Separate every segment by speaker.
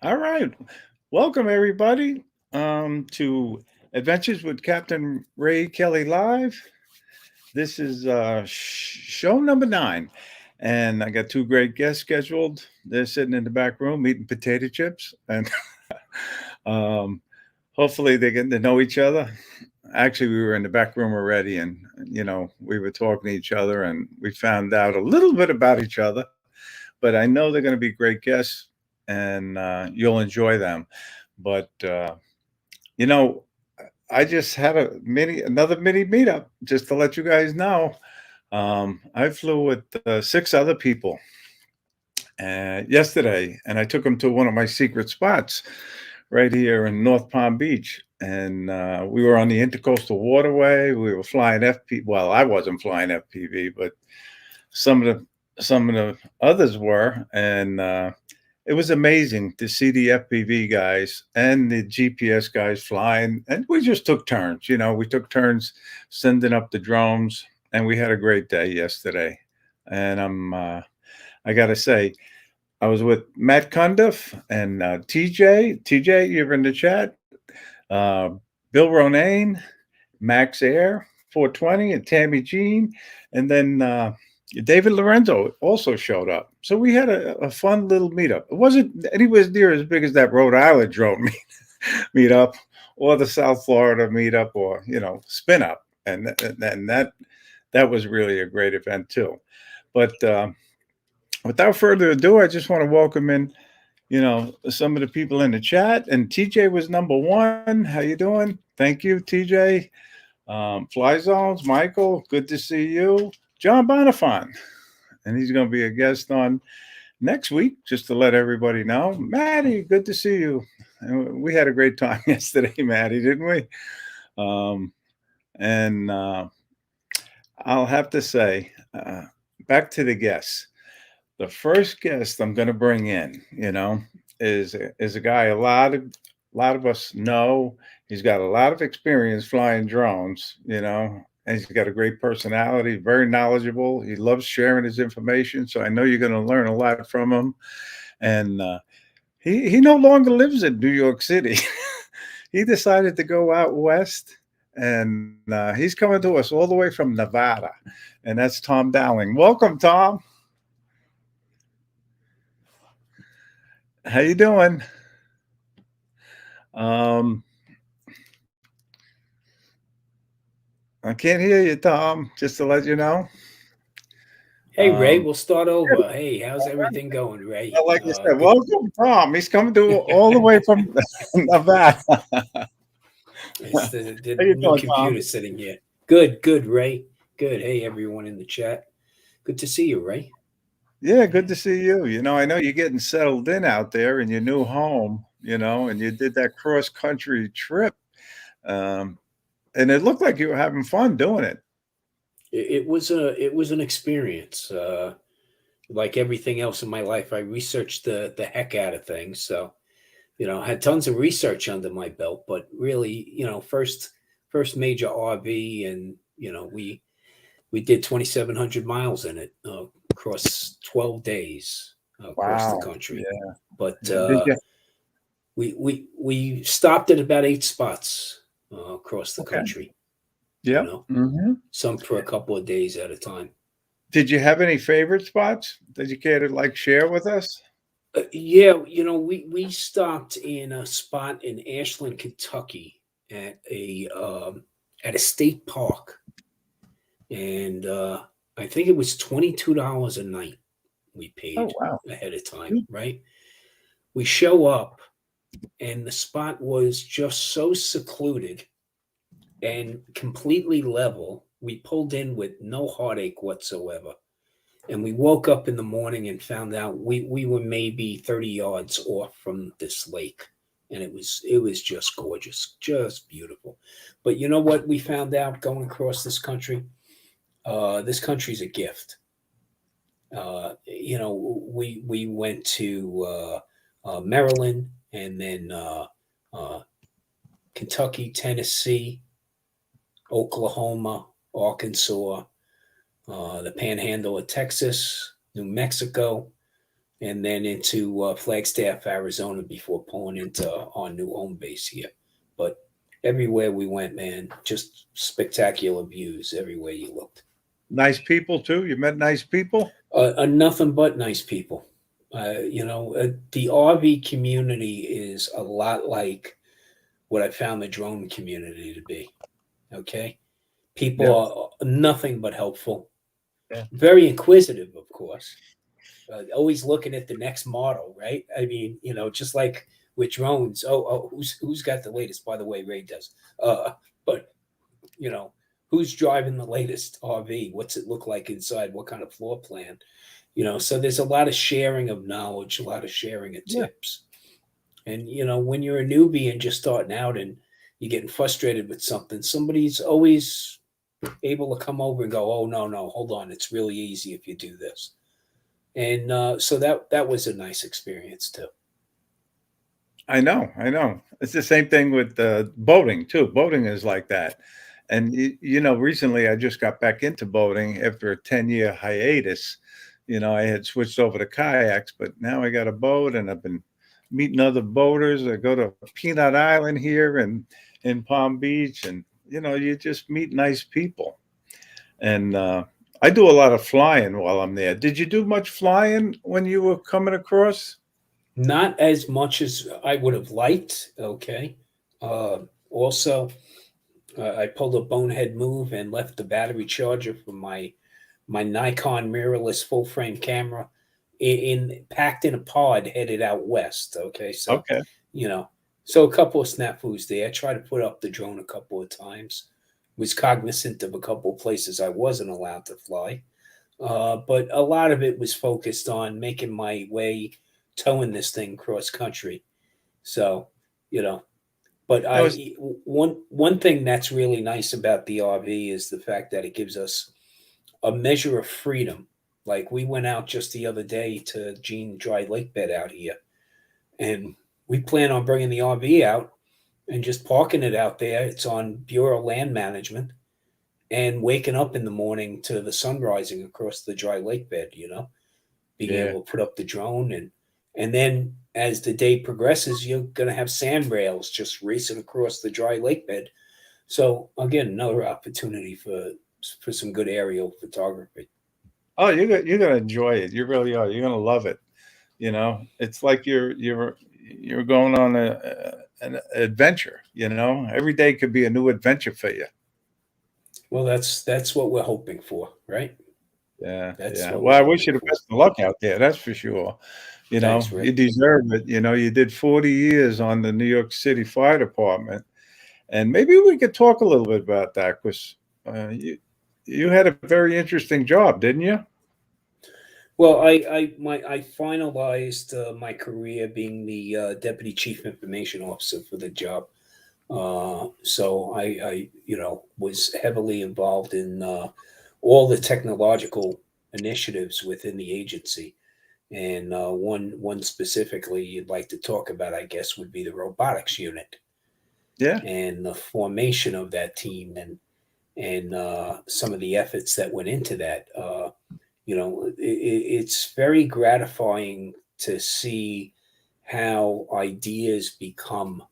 Speaker 1: All right. Welcome, everybody, to Adventures with Captain Ray Kelly Live. This is show number 9. And I got two great guests scheduled. They're sitting in the back room eating potato chips. And um, hopefully they're getting to know each other. Actually, we were in the back room already, and, we were talking to each other, and we found out a little bit about each other. But I know they're going to be great guests, and you'll enjoy them. But you know, I just had another mini meetup just to let you guys know. I flew with 6 other people yesterday, and I took them to one of my secret spots right here in North Palm Beach. And we were on the Intercoastal Waterway. We were flying FP. Well, I wasn't flying FPV, but some of the others were, and it was amazing to see the FPV guys and the GPS guys flying, and we just took turns. We took turns sending up the drones, and we had a great day yesterday. And I got to say, I was with Matt Cundiff and TJ. TJ, you're in the chat. Uh, Bill Ronayne, Max Air, 420, and Tammy Jean, and then David Lorenzo also showed up. So we had a fun little meetup. It wasn't anywhere near as big as that Rhode Island drone meetup or the South Florida meetup or, spin up. And that was really a great event too. But without further ado, I just want to welcome in, some of the people in the chat. And TJ was number 1. How you doing? Thank you, TJ. Fly Zones, Michael, good to see you. John Bonenfant, and he's going to be a guest on next week, just to let everybody know. Matty, good to see you. We had a great time yesterday, Matty, didn't we? And I'll have to say, back to the guests. The first guest I'm going to bring in, is a guy a lot of us know. He's got a lot of experience flying drones, and he's got a great personality, very knowledgeable. He loves sharing his information, so I know you're going to learn a lot from him. And he no longer lives in New York City. He decided to go out west, and he's coming to us all the way from Nevada, and that's Tom Dowling. Welcome, Tom. How you doing? I can't hear you, Tom, just to let you know.
Speaker 2: Hey, Ray, we'll start over. Hey, how's everything going, Ray?
Speaker 1: Like you said, welcome, Tom. He's coming to all the way from Nevada.
Speaker 2: It's the
Speaker 1: How you
Speaker 2: new
Speaker 1: doing,
Speaker 2: computer
Speaker 1: Tom?
Speaker 2: sitting here. Good, Ray. Good. Hey, everyone in the chat. Good to see you, Ray.
Speaker 1: Yeah, good to see you. I know you're getting settled in out there in your new home, and you did that cross-country trip. Um, and it looked like you were having fun doing it.
Speaker 2: It was an experience. Like everything else in my life, I researched the heck out of things. So, I had tons of research under my belt, but really, first major RV, and we did 2,700 miles in it across 12 days across the
Speaker 1: Wow.
Speaker 2: country.
Speaker 1: Yeah.
Speaker 2: But
Speaker 1: Did you?
Speaker 2: we stopped at about 8 spots across the
Speaker 1: Okay.
Speaker 2: country.
Speaker 1: Yep.
Speaker 2: Some for a couple of days at a time.
Speaker 1: Did you have any favorite spots that you care to share with us?
Speaker 2: Yeah, we stopped in a spot in Ashland, Kentucky, at a state park, and I think it was $22 a night we
Speaker 1: Oh,
Speaker 2: paid
Speaker 1: wow.
Speaker 2: ahead of time. Right, we show up, and the spot was just so secluded and completely level. We pulled in with no heartache whatsoever. And we woke up in the morning and found out we were maybe 30 yards off from this lake. And it was just gorgeous, just beautiful. But you know what we found out going across this country? This country's a gift. We went to Maryland, and then Kentucky, Tennessee, Oklahoma, Arkansas, the Panhandle of Texas, New Mexico, and then into Flagstaff, Arizona, before pulling into our new home base here. But everywhere we went, man, just spectacular views everywhere you looked.
Speaker 1: Nice people too. You met nice people.
Speaker 2: Nothing but nice people. The RV community is a lot like what I found the drone community to be. Okay.
Speaker 1: Yeah.
Speaker 2: People are nothing but helpful,
Speaker 1: Yeah.
Speaker 2: very inquisitive, of course, always looking at the next model, right? I mean, just like with drones. Oh, who's got the latest? By the way, Ray does. But you know, who's driving the latest RV? What's it look like inside? What kind of floor plan? So there's a lot of sharing of knowledge, a lot of sharing of
Speaker 1: Yeah.
Speaker 2: tips. And when you're a newbie and just starting out and you're getting frustrated with something, somebody's always able to come over and go, "Oh, no, hold on, it's really easy if you do this." And so that was a nice experience too.
Speaker 1: I know. I know. It's the same thing with boating too. Boating is like that. And recently I just got back into boating after a 10-year hiatus. I had switched over to kayaks, but now I got a boat and I've been meeting other boaters. I go to Peanut Island here and in Palm Beach, and you just meet nice people. And I do a lot of flying while I'm there. Did you do much flying when you were coming across?
Speaker 2: Not as much as I would have liked. Okay. Also, I pulled a bonehead move and left the battery charger for my Nikon mirrorless full frame camera packed in a pod headed out west. Okay, so
Speaker 1: Okay.
Speaker 2: you know, so a couple of snafus there. I tried to put up the drone a couple of times. Was cognizant of a couple of places I wasn't allowed to fly, but a lot of it was focused on making my way, towing this thing cross country. So, you know, but
Speaker 1: That was
Speaker 2: one thing that's really nice about the RV is the fact that it gives us a measure of freedom. Like we went out just the other day to Gene Dry Lake Bed out here, and we plan on bringing the RV out and just parking it out there. It's on Bureau Land Management, and waking up in the morning to the sun rising across the dry lake bed. Being
Speaker 1: yeah.
Speaker 2: able to put up the drone, and then as the day progresses, you're going to have sand rails just racing across the dry lake bed. So again, another opportunity for some good aerial photography.
Speaker 1: Oh, you're gonna enjoy it. You really are. You're gonna love it. It's like you're going on an adventure. Every day could be a new adventure for you.
Speaker 2: Well, that's what we're hoping for, right?
Speaker 1: Yeah,
Speaker 2: That's
Speaker 1: yeah.
Speaker 2: what
Speaker 1: Well,
Speaker 2: we're
Speaker 1: I wish
Speaker 2: hoping
Speaker 1: you the
Speaker 2: for.
Speaker 1: best of luck out there. That's for sure.
Speaker 2: Thanks,
Speaker 1: You
Speaker 2: Rick.
Speaker 1: deserve it. You did 40 years on the New York City Fire Department, and maybe we could talk a little bit about that because you had a very interesting job, didn't you?
Speaker 2: Well, I finalized my career being the deputy chief information officer for the job. So I was heavily involved in all the technological initiatives within the agency, and one specifically you'd like to talk about, I guess, would be the robotics unit
Speaker 1: Yeah,
Speaker 2: and the formation of that team and some of the efforts that went into that. It's very gratifying to see how ideas become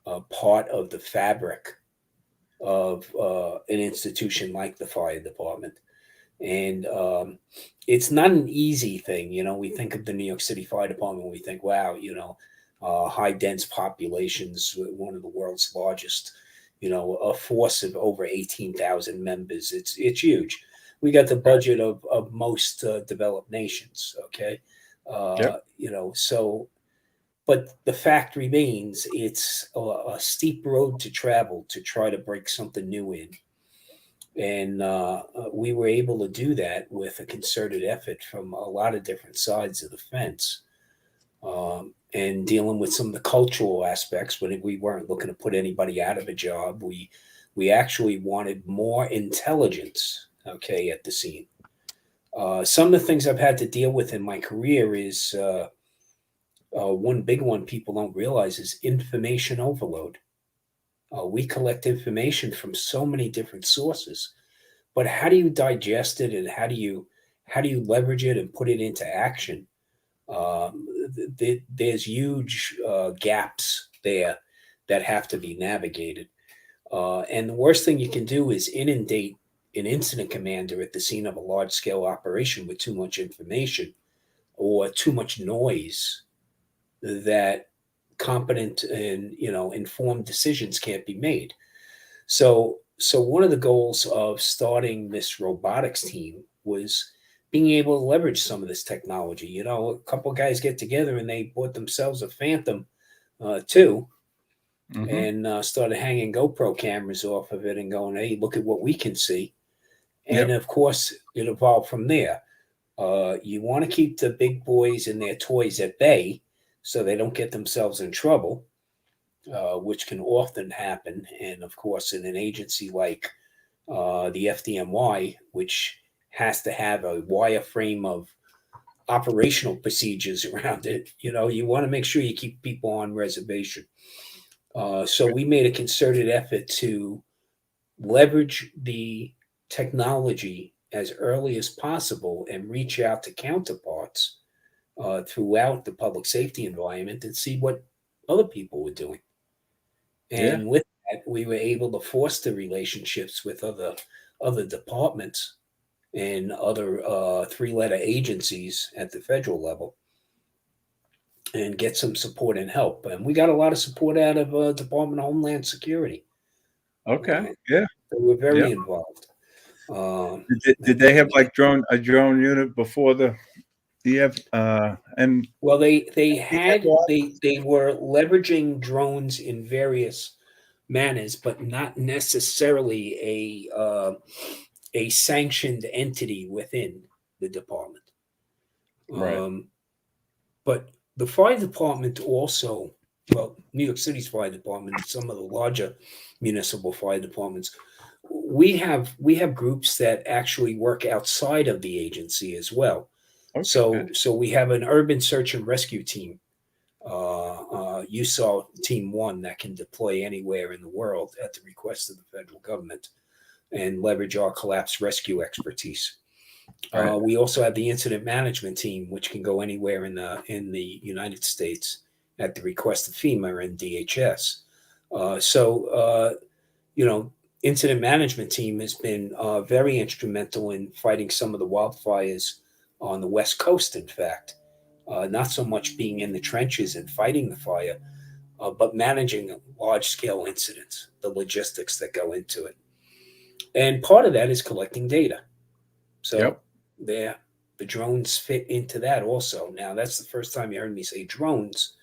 Speaker 2: a part of the fabric of an institution like the fire department. And it's not an easy thing. We think of the New York City Fire Department, we think, wow, high dense populations, one of the world's largest, a force of over 18,000 members. It's huge. We got the budget of most developed nations. Okay.
Speaker 1: yep,
Speaker 2: So but the fact remains, it's a steep road to travel to try to break something new in. And we were able to do that with a concerted effort from a lot of different sides of the fence. And dealing with some of the cultural aspects, when we weren't looking to put anybody out of a job, we actually wanted more intelligence, okay, at the scene. Some of the things I've had to deal with in my career is one big one people don't realize is information overload. We collect information from so many different sources, but how do you digest it and how do you leverage it and put it into action There's huge gaps there that have to be navigated. And the worst thing you can do is inundate an incident commander at the scene of a large scale operation with too much information or too much noise that competent and informed decisions can't be made. So one of the goals of starting this robotics team was being able to leverage some of this technology. A couple of guys get together and they bought themselves a Phantom 2 and started hanging GoPro cameras off of it and going, hey, look at what we can see. And of course, it evolved from there. You want to keep the big boys and their toys at bay so they don't get themselves in trouble, which can often happen. And of course, in an agency like the FDNY, which has to have a wireframe of operational procedures around it, you want to make sure you keep people on reservation. So we made a concerted effort to leverage the technology as early as possible and reach out to counterparts throughout the public safety environment and see what other people were doing. And with that, we were able to foster relationships with other departments and other three-letter agencies at the federal level and get some support and help. And we got a lot of support out of Department of Homeland Security.
Speaker 1: Okay.
Speaker 2: They were very involved.
Speaker 1: Did they have like a drone unit before the and
Speaker 2: well, they were leveraging drones in various manners, but not necessarily a sanctioned entity within the department.
Speaker 1: Right.
Speaker 2: But the fire department also, well, New York City's fire department, some of the larger municipal fire departments, we have groups that actually work outside of the agency as well. Okay. So we have an urban search and rescue team. You saw Team 1 that can deploy anywhere in the world at the request of the federal government and leverage our collapse rescue expertise. Right. We also have the incident management team, which can go anywhere in the United States at the request of FEMA and DHS. Incident management team has been very instrumental in fighting some of the wildfires on the West Coast, in fact. Not so much being in the trenches and fighting the fire, but managing large-scale incidents, the logistics that go into it. And part of that is collecting data. So the drones fit into that also. Now, that's the first time you heard me say drones,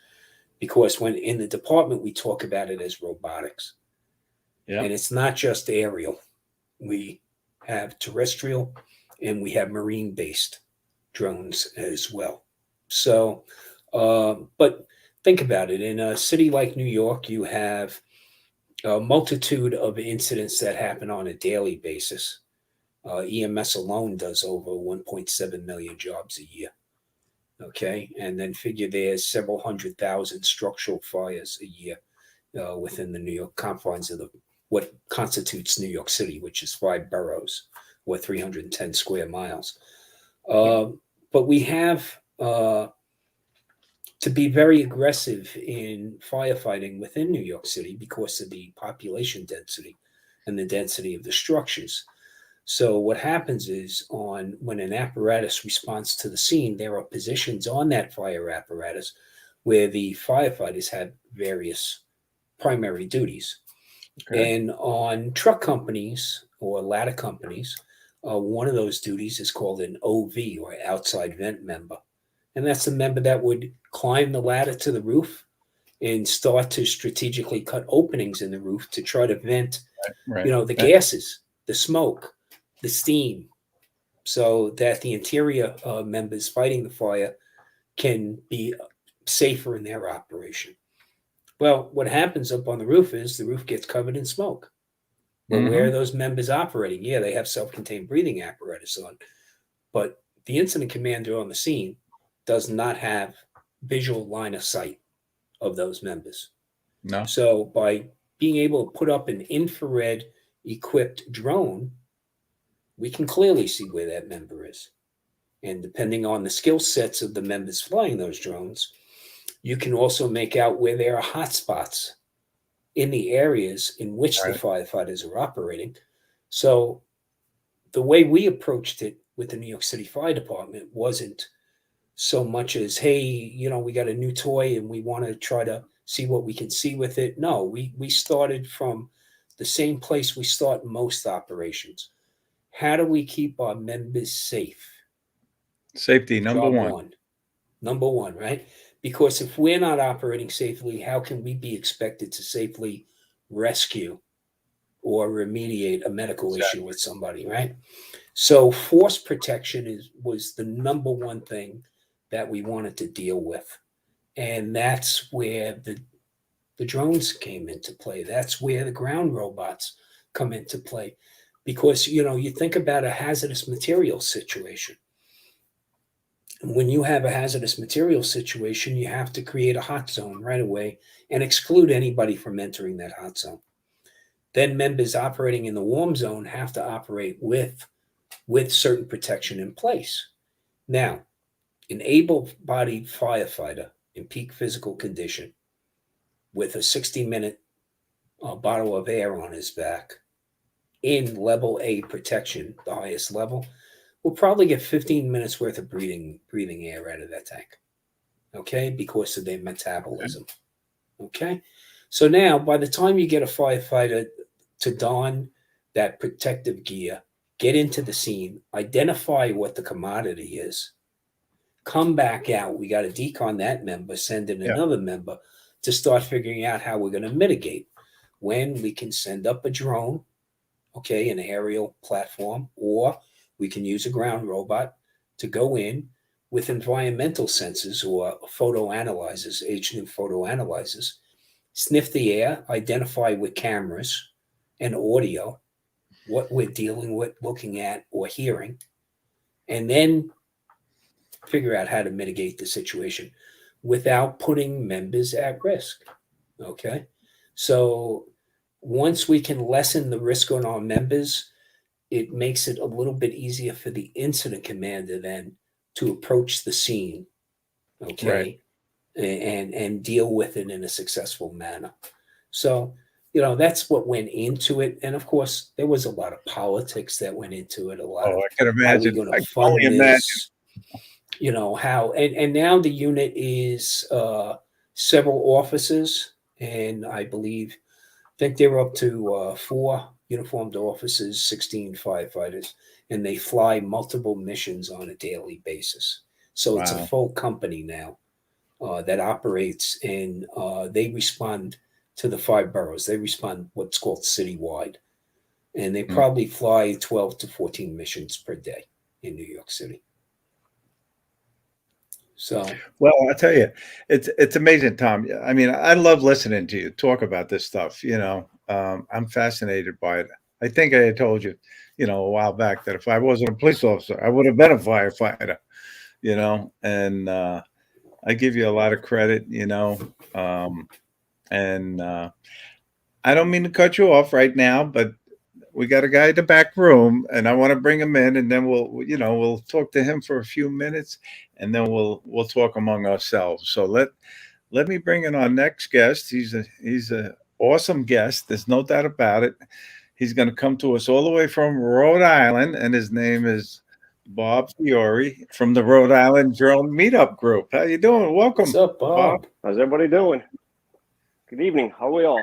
Speaker 2: because when in the department, we talk about it as robotics. And it's not just aerial. We have terrestrial and we have marine-based drones as well. So, but think about it. In a city like New York, you have a multitude of incidents that happen on a daily basis. EMS alone does over 1.7 million jobs a year. Okay. And then figure there's several 100,000 structural fires a year within the New York confines of what constitutes New York City, which is 5 boroughs or 310 square miles. But we have to be very aggressive in firefighting within New York City because of the population density and the density of the structures. So what happens is when an apparatus responds to the scene, there are positions on that fire apparatus where the firefighters have various primary duties. Okay. And on truck companies or ladder companies, one of those duties is called an OV, or outside vent member. And that's the member that would climb the ladder to the roof and start to strategically cut openings in the roof to try to vent, the gases, the smoke, the steam, so that the interior members fighting the fire can be safer in their operation. Well, what happens up on the roof is the roof gets covered in smoke. Well, where are those members operating? Yeah, they have self-contained breathing apparatus on, but the incident commander on the scene does not have visual line of sight of those members. No. So by being able to put up an infrared equipped drone, we can clearly see where that member is. And depending on the skill sets of the members flying those drones, you can also make out where there are hot spots in the areas in which the
Speaker 1: Right.
Speaker 2: firefighters are operating. So the way we approached it with the New York City Fire Department wasn't so much as, hey, you know, we got a new toy and we want to try to see what we can see with it. No, we started from the same place we start most operations. How do we keep our members safe?
Speaker 1: Safety, number
Speaker 2: Job
Speaker 1: one.
Speaker 2: one. Number one, right? Because if we're not operating safely, how can we be expected to safely rescue or remediate a medical
Speaker 1: Exactly.
Speaker 2: issue with somebody, right? So force protection was the number one thing that we wanted to deal with. And that's where the drones came into play. That's where the ground robots come into play. Because, you know, you think about a hazardous material situation. When you have a hazardous material situation, you have to create a hot zone right away and exclude anybody from entering that hot zone. Then members operating in the warm zone have to operate with certain protection in place. Now, an able-bodied firefighter in peak physical condition with a 60-minute bottle of air on his back in level A protection, the highest level, will probably get 15 minutes worth of breathing air out of that tank. Okay, because of their metabolism. Okay, so now by the time you get a firefighter to don that protective gear, get into the scene, identify what the commodity is, come back out. We got to decon that member, send in another member to start figuring out how we're going to mitigate. When we can send up a drone, okay, an aerial platform, or we can use a ground robot to go in with environmental sensors or photo analyzers, H&M photo analyzers, sniff the air, identify with cameras and audio what we're dealing with, looking at, or hearing, and then figure out how to mitigate the situation without putting members at risk. Okay. So once we can lessen the risk on our members, it makes it a little bit easier for the incident commander then to approach the scene. Okay.
Speaker 1: Right.
Speaker 2: And deal with it in a successful manner. So, you know, that's what went into it. And of course, there was a lot of politics that went into it, a lot
Speaker 1: Oh,
Speaker 2: of
Speaker 1: I can
Speaker 2: how are we
Speaker 1: imagine.
Speaker 2: going
Speaker 1: I
Speaker 2: to
Speaker 1: can only
Speaker 2: fund
Speaker 1: imagine.
Speaker 2: this? You know, how, and now the unit is several officers, and I think they're up to 4 uniformed officers, 16 firefighters, and they fly multiple missions on a daily basis. So it's a
Speaker 1: Wow.
Speaker 2: full company now that operates, and they respond to the 5 boroughs. They respond what's called citywide, and they
Speaker 1: Mm.
Speaker 2: probably fly 12 to 14 missions per day in New York City. So,
Speaker 1: Well, I tell you, it's amazing, Tom. I mean, I love listening to you talk about this stuff. You know, I'm fascinated by it. I think I had told you, you know, a while back that if I wasn't a police officer, I would have been a firefighter. You know, and I give you a lot of credit. You know, and I don't mean to cut you off right now, but we got a guy in the back room, and I want to bring him in, and then we'll talk to him for a few minutes, and then we'll talk among ourselves. So let me bring in our next guest. He's a awesome guest. There's no doubt about it. He's going to come to us all the way from Rhode Island, and his name is Bob Fiore from the Rhode Island Drone Meetup Group. How you doing?
Speaker 2: what's
Speaker 1: Welcome,
Speaker 2: up,
Speaker 1: Bob.
Speaker 2: Bob?
Speaker 3: How's everybody doing? Good evening. How are we all?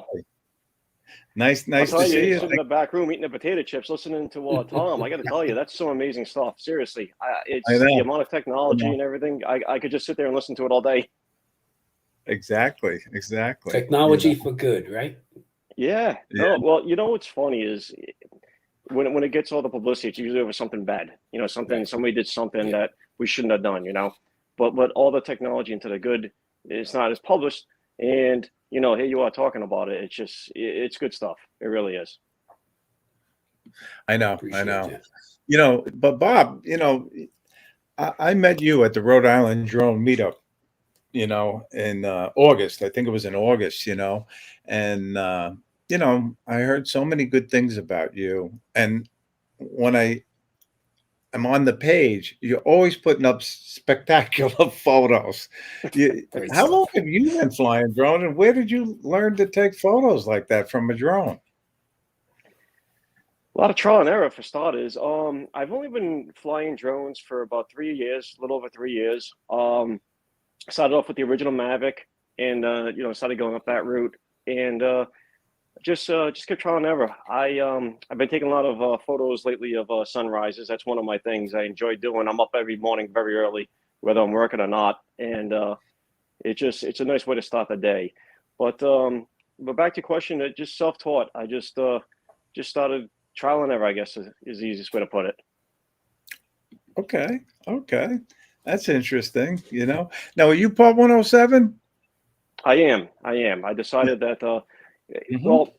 Speaker 1: Nice
Speaker 3: I'll
Speaker 1: to
Speaker 3: tell you,
Speaker 1: see you.
Speaker 3: sitting in the back room eating the potato chips, listening to Tom. I got to tell you, that's some amazing stuff. Seriously,
Speaker 1: I
Speaker 3: it's the
Speaker 1: know.
Speaker 3: amount of technology and everything. I could just sit there and listen to it all day.
Speaker 1: Exactly.
Speaker 2: Technology for good, right?
Speaker 3: Yeah.
Speaker 1: Yeah.
Speaker 3: No, well, you know what's funny is when it gets all the publicity, it's usually over something bad. You know, somebody did something that we shouldn't have done. You know, but all the technology into the good, it's not as published. And you know, here you are talking about it. It's just it's good stuff. It really is.
Speaker 1: I know.
Speaker 2: Appreciate that.
Speaker 1: You know, but Bob, you know, I met you at the Rhode Island Drone Meetup, you know, in August. I think it was in August, you know, and you know, I heard so many good things about you. And when I am on the page, you're always putting up spectacular photos.
Speaker 2: Great
Speaker 1: How long
Speaker 2: stuff.
Speaker 1: have you been flying drone, and where did you learn to take photos like that from a drone?
Speaker 3: A lot of trial and error for starters. I've only been flying drones for about 3 years, a little over 3 years. Started off with the original Mavic, and started going up that route, and just kept trial and error. I've been taking a lot of photos lately of sunrises. That's one of my things I enjoy doing. I'm up every morning very early, whether I'm working or not, and it's a nice way to start the day. But back to your question, it just self-taught. I just started trial and error, I guess, is the easiest way to put it.
Speaker 1: Okay, okay, that's interesting. Now are you Part 107?
Speaker 3: I am. I decided that.
Speaker 1: Hmm.
Speaker 3: Well,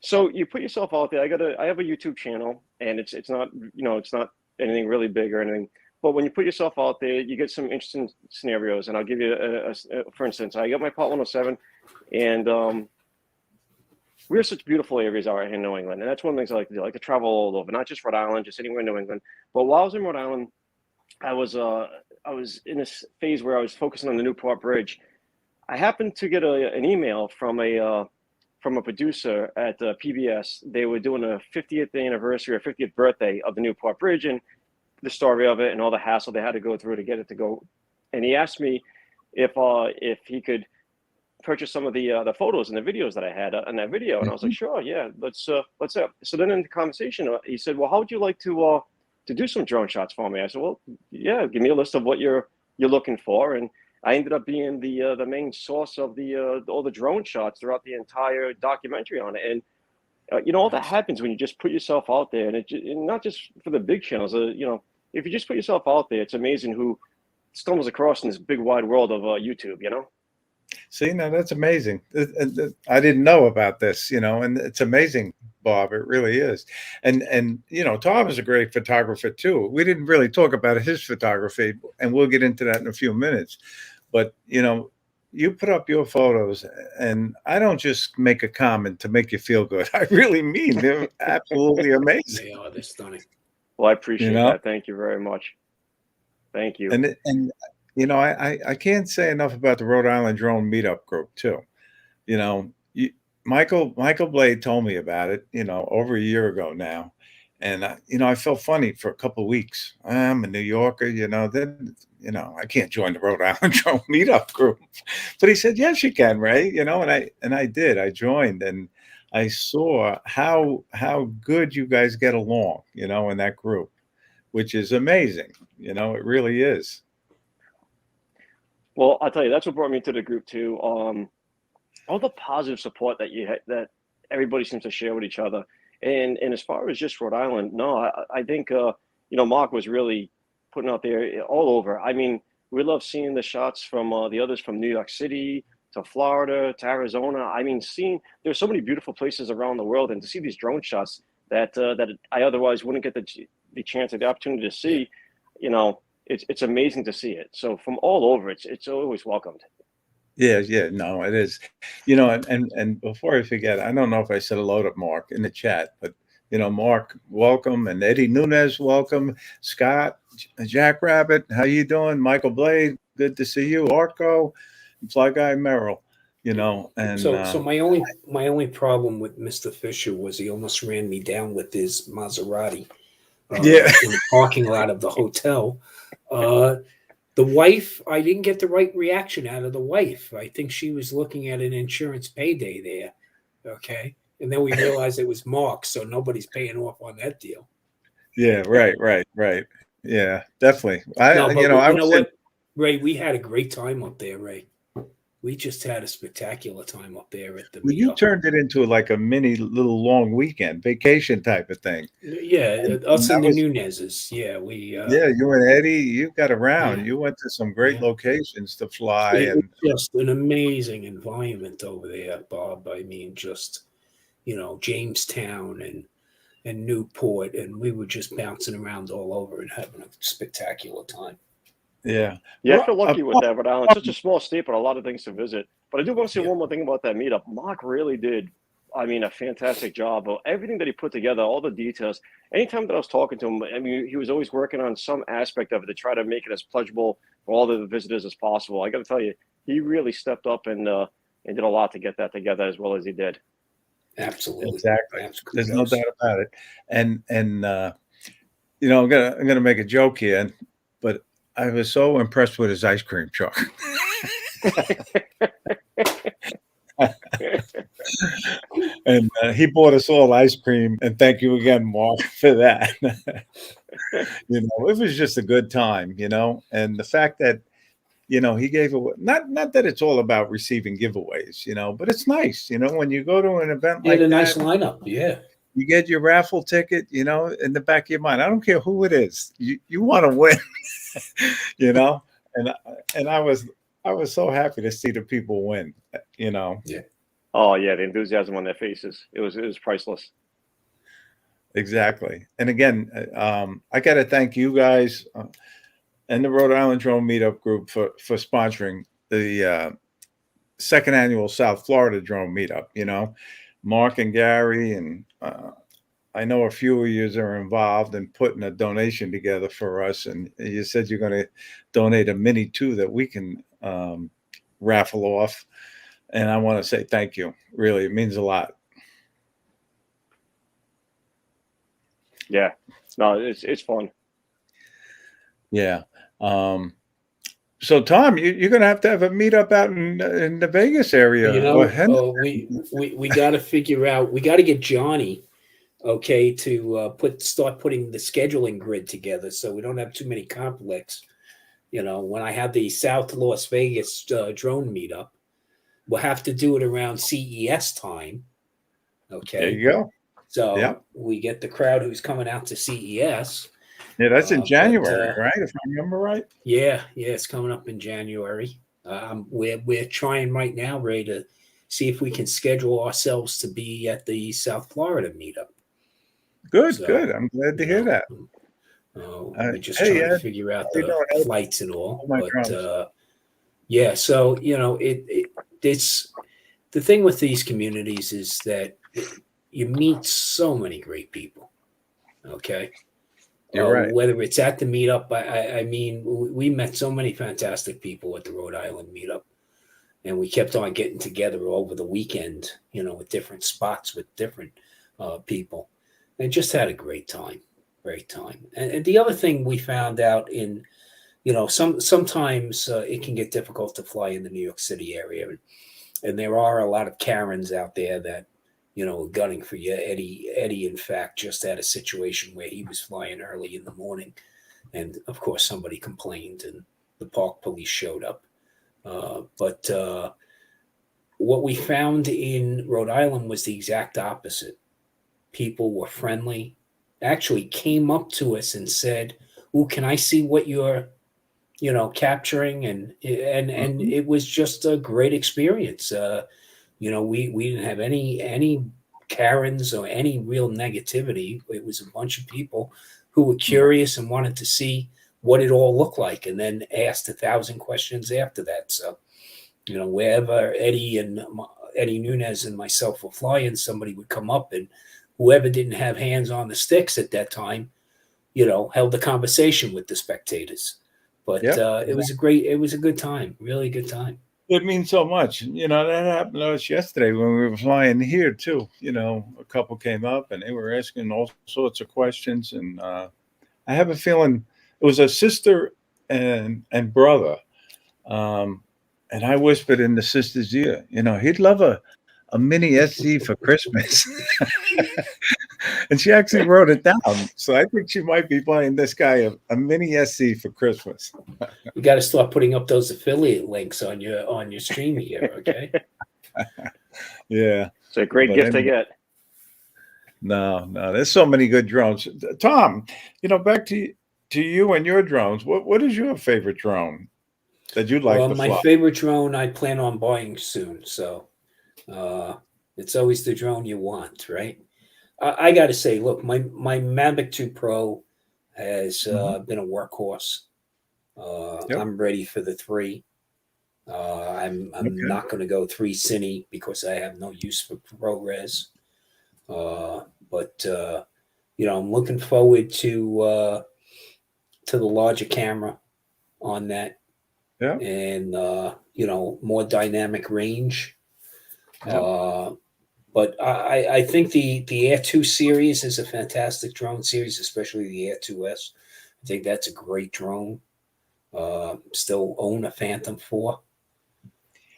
Speaker 3: so you put yourself out there. I have a YouTube channel, and it's not it's not anything really big or anything. But when you put yourself out there, you get some interesting scenarios. And I'll give you for instance, I got my Part 107, and we have such beautiful areas out here in New England, and that's one of the things I like to do. I like to travel all over, not just Rhode Island, just anywhere in New England. But while I was in Rhode Island, I was in this phase where I was focusing on the Newport Bridge. I happened to get an email from a producer at PBS. They were doing a 50th anniversary or 50th birthday of the Newport Bridge and the story of it and all the hassle they had to go through to get it to go. And he asked me if he could purchase some of the photos and the videos that I had in that video. And I was like, sure, yeah, let's. So then in the conversation, he said, well, how would you like to do some drone shots for me? I said, well, yeah, give me a list of what you're looking for. And I ended up being the main source of all the drone shots throughout the entire documentary on it. And all that happens when you just put yourself out there, and not just for the big channels. If you just put yourself out there, it's amazing who stumbles across in this big wide world of YouTube.
Speaker 1: See, now that's amazing. I didn't know about this, and it's amazing, Bob. It really is. And Tom is a great photographer too. We didn't really talk about his photography, and we'll get into that in a few minutes. But you put up your photos, and I don't just make a comment to make you feel good. I really mean they're absolutely amazing.
Speaker 2: They are. They're stunning.
Speaker 3: Well, I
Speaker 1: You
Speaker 3: appreciate
Speaker 1: know,
Speaker 3: that. Thank you very much. Thank you.
Speaker 1: I can't say enough about the Rhode Island Drone Meetup group too. You know, you, Michael Blade told me about it, over a year ago now, and I felt funny for a couple of weeks. I'm a New Yorker, then I can't join the Rhode Island Drone Meetup group, but he said, yes, you can, Ray. And I did. I joined, and I saw how good you guys get along, in that group, which is amazing. It really is.
Speaker 3: Well, I'll tell you, that's what brought me to the group too. All the positive support that everybody seems to share with each other, and as far as just Rhode Island, no, I think Mark was really putting out there all over. I mean, we love seeing the shots from the others from New York City to Florida to Arizona. I mean, there's so many beautiful places around the world, and to see these drone shots that I otherwise wouldn't get the chance or the opportunity to see, it's amazing to see it. So from all over, it's always welcomed.
Speaker 1: Yeah, no, it is. And before I forget, I don't know if I said hello to Mark in the chat, but Mark, welcome, and Eddie Nunez, welcome. Scott, Jackrabbit, how you doing? Michael Blade, good to see you. Arco, and Fly Guy Merrill, and
Speaker 2: So my only problem with Mr. Fisher was he almost ran me down with his Maserati
Speaker 1: yeah,
Speaker 2: in the parking lot of the hotel. The wife, I didn't get the right reaction out of the wife. I think she was looking at an insurance payday there. Okay. And then we realized it was Mark, so nobody's paying off on that deal.
Speaker 1: yeah, right. Yeah, definitely.
Speaker 2: No, but
Speaker 1: I
Speaker 2: you know
Speaker 1: was
Speaker 2: what, Ray? We had a great time up there, Ray. We just had a spectacular time up there at the
Speaker 1: well, you
Speaker 2: meetup.
Speaker 1: turned it into like a mini little long weekend vacation type of thing.
Speaker 2: Yeah,
Speaker 1: And
Speaker 2: us
Speaker 1: that
Speaker 2: and the
Speaker 1: was
Speaker 2: Nunez's. Yeah,
Speaker 1: Yeah, you and Eddie, you got around.
Speaker 2: yeah,
Speaker 1: You went to some great
Speaker 2: yeah.
Speaker 1: locations to fly,
Speaker 2: It was
Speaker 1: and
Speaker 2: just an amazing environment over there, Bob. I mean, just Jamestown and Newport, and we were just bouncing around all over and having a spectacular time.
Speaker 1: yeah.
Speaker 3: Yeah, I feel lucky with that, Rhode Island.
Speaker 1: Bob,
Speaker 3: Such a small state, but a lot of things to visit. But I do want to say
Speaker 2: Yeah.
Speaker 3: one more thing about that meetup. Mark really did I mean, a fantastic job of everything that he put together, all the details. Anytime that I was talking to him, I mean, he was always working on some aspect of it to try to make it as pleasurable for all the visitors as possible. I got to tell you, he really stepped up and did a lot to get that together as well as he did.
Speaker 2: Absolutely.
Speaker 1: Exactly.
Speaker 2: Absolutely.
Speaker 1: There's no doubt about it. And you know, I'm gonna make a joke here, but I was so impressed with his ice cream truck. And he bought us all ice cream, and thank you again, Mark, for that. You know, it was just a good time, you know, and the fact that, you know, he gave away, not that it's all about receiving giveaways, you know, but it's nice, you know, when you go to an event
Speaker 2: He had
Speaker 1: like
Speaker 2: a nice
Speaker 1: that,
Speaker 2: lineup. Yeah.
Speaker 1: you get your raffle ticket, you know, in the back of your mind. I don't care who it is, you want to win, you know, and I was so happy to see the people win, you know.
Speaker 2: Yeah.
Speaker 3: Oh yeah, the enthusiasm on their faces. It was priceless.
Speaker 1: Exactly. And again, I got to thank you guys and the Rhode Island Drone Meetup group for sponsoring the second annual South Florida Drone Meetup. You know, Mark and Gary, and I know a few of you are involved in putting a donation together for us. And you said you're going to donate a Mini 2 that we can raffle off. And I want to say thank you. Really, it means a lot.
Speaker 3: Yeah, no, it's fun.
Speaker 1: Yeah. So Tom, you're going to have a meetup out in the Vegas area.
Speaker 2: You know, we got to figure out. We got to get Johnny, okay, to start putting the scheduling grid together, so we don't have too many conflicts. You know, when I have the South Las Vegas drone meetup, we'll have to do it around CES time. Okay,
Speaker 1: there you go.
Speaker 2: So we get the crowd who's coming out to CES.
Speaker 1: Yeah, that's in January, right? If I remember right.
Speaker 2: Yeah, it's coming up in January. We're trying right now, Ray, to see if we can schedule ourselves to be at the South Florida meetup.
Speaker 1: Good. I'm glad to hear that.
Speaker 2: We're just trying to figure out the flights and all. But yeah, so you know, it's the thing with these communities is that you meet so many great people. Okay.
Speaker 1: You're right.
Speaker 2: Whether it's at the meetup, I mean, we met so many fantastic people at the Rhode Island meetup, and we kept on getting together over the weekend, you know, at different spots with different people, and just had a great time. And the other thing we found out in, you know, sometimes it can get difficult to fly in the New York City area, and there are a lot of Karens out there that, you know, gunning for you. Eddie, in fact, just had a situation where he was flying early in the morning, and of course, somebody complained, and the park police showed up. But what we found in Rhode Island was the exact opposite. People were friendly, actually came up to us and said, "Oh, can I see what you're, you know, capturing?" And it was just a great experience. You know, we didn't have any Karens or any real negativity. It was a bunch of people who were curious and wanted to see what it all looked like, and then asked 1,000 questions after that. So, you know, wherever Eddie Nunez and myself were flying, somebody would come up, and whoever didn't have hands on the sticks at that time, you know, held a conversation with the spectators. But it was a good time, really good time.
Speaker 1: It means so much. You know, that happened to us yesterday when we were flying here too. You know, a couple came up and they were asking all sorts of questions. And I have a feeling it was a sister and brother. And I whispered in the sister's ear, you know, he'd love a mini SZ for Christmas. And she actually wrote it down. So I think she might be buying this guy a mini SC for Christmas.
Speaker 2: You got to start putting up those affiliate links on your stream here, okay?
Speaker 1: Yeah.
Speaker 3: It's a great gift to get.
Speaker 1: No, there's so many good drones. Tom, you know, back to you and your drones. What is your favorite drone that you'd like to fly?
Speaker 2: My favorite drone I plan on buying soon. So it's always the drone you want, right? I got to say, look, my Mavic 2 Pro has been a workhorse. Yep. I'm ready for the 3. I'm not going to go 3 cine because I have no use for ProRes. But I'm looking forward to the larger camera on that,
Speaker 1: Yeah.
Speaker 2: and more dynamic range.
Speaker 1: Yeah.
Speaker 2: But I think the Air 2 series is a fantastic drone series, especially the Air 2S. I think that's a great drone. Still own a Phantom 4.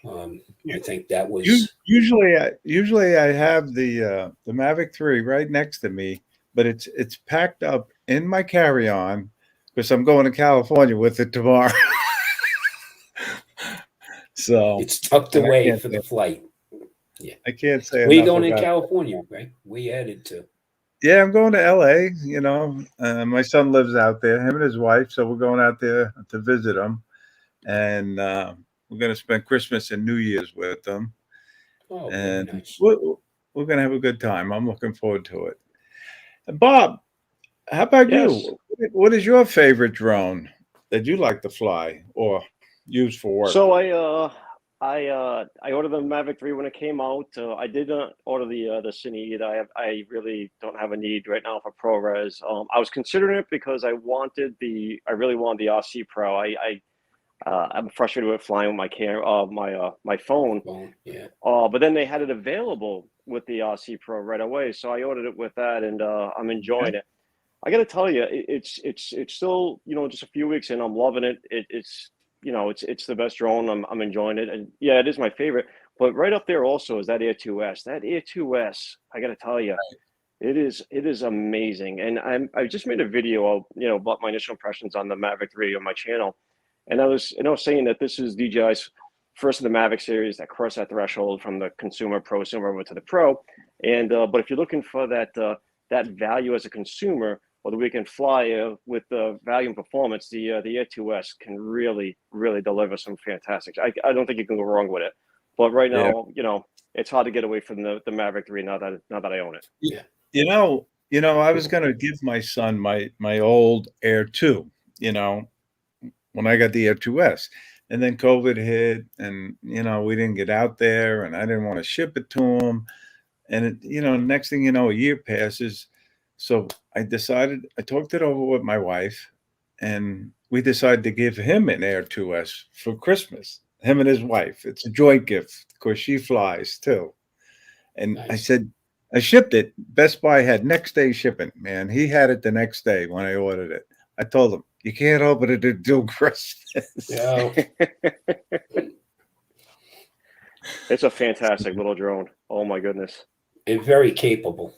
Speaker 2: I think that was
Speaker 1: Usually I have the Mavic 3 right next to me, but it's packed up in my carry-on because I'm going to California with it tomorrow. So
Speaker 2: it's tucked
Speaker 1: and
Speaker 2: away for the flight. Yeah.
Speaker 1: I can't say
Speaker 2: Where you
Speaker 1: enough
Speaker 2: going in
Speaker 1: about
Speaker 2: California, right? Where you headed to?
Speaker 1: Yeah, I'm going to LA, my son lives out there, him and his wife, so we're going out there to visit him, and we're going to spend Christmas and New Year's with them,
Speaker 2: Oh, very
Speaker 1: and
Speaker 2: nice.
Speaker 1: we're going to have a good time. I'm looking forward to it. And Bob, how about
Speaker 3: Yes.
Speaker 1: you? What is your favorite drone that you like to fly or use for work?
Speaker 3: So I ordered the Mavic 3 when it came out. I did not order the Cine either. I really don't have a need right now for ProRes. I was considering it because I really wanted the RC Pro. I'm frustrated with flying with my camera, my phone.
Speaker 2: Yeah.
Speaker 3: But then they had it available with the RC Pro right away, so I ordered it with that, and I'm enjoying it. I got to tell you, it's still just a few weeks in. I'm loving it. It's the best drone. I'm enjoying it, and yeah, it is my favorite. But right up there also is that Air 2S. That Air 2S, I got to tell you, it is amazing. And I just made a video of about my initial impressions on the Mavic 3 on my channel, and I was saying that this is DJI's first of the Mavic series that crossed that threshold from the consumer prosumer over to the pro. And but if you're looking for that value as a consumer, whether we can fly with the value and performance, the Air 2S can really deliver some fantastic. I don't think you can go wrong with it. But right
Speaker 1: Yeah.
Speaker 3: now, it's hard to get away from the Mavic 3 now that I own it.
Speaker 2: Yeah.
Speaker 1: I was going to give my son my old Air 2, when I got the Air 2S. And then COVID hit, and we didn't get out there, and I didn't want to ship it to him. And next thing you know, a year passes. So I talked it over with my wife, and we decided to give him an Air 2S for Christmas. Him and his wife. It's a joint gift because she flies too. And I
Speaker 2: Nice.
Speaker 1: said, I shipped it. Best Buy had next day shipping, man. He had it the next day when I ordered it. I told him, you can't open it until Christmas.
Speaker 2: Yeah.
Speaker 3: It's a fantastic little drone. Oh my goodness.
Speaker 2: And very capable.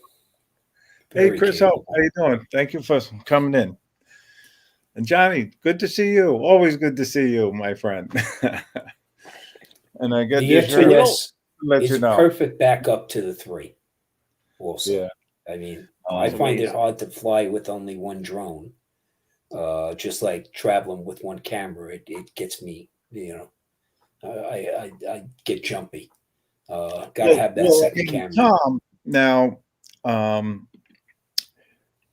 Speaker 1: Hey, Chris, how you doing? Thank you for coming in. And Johnny, good to see you. Always good to see you, my friend. And I get
Speaker 2: the Air 2S
Speaker 1: let
Speaker 2: is perfect backup to the 3. Also,
Speaker 1: yeah.
Speaker 2: I mean, I find it hard to fly with only one drone. Just like traveling with one camera, it gets me. I get jumpy. Gotta have that second camera.
Speaker 1: Tom, now,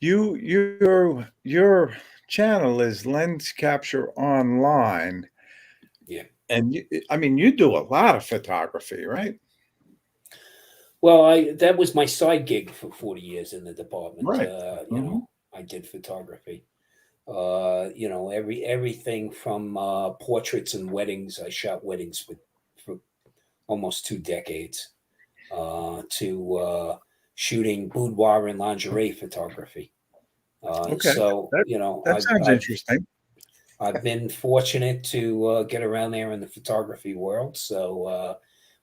Speaker 1: your channel is Lens Capture Online.
Speaker 2: Yeah.
Speaker 1: And you do a lot of photography, right?
Speaker 2: Well, that was my side gig for 40 years in the department.
Speaker 1: Right.
Speaker 2: I did photography. Everything from portraits and weddings. I shot weddings for almost 2 decades, to shooting boudoir and lingerie photography.
Speaker 1: Okay.
Speaker 2: So
Speaker 1: that sounds interesting.
Speaker 2: I've been fortunate to get around there in the photography world. So,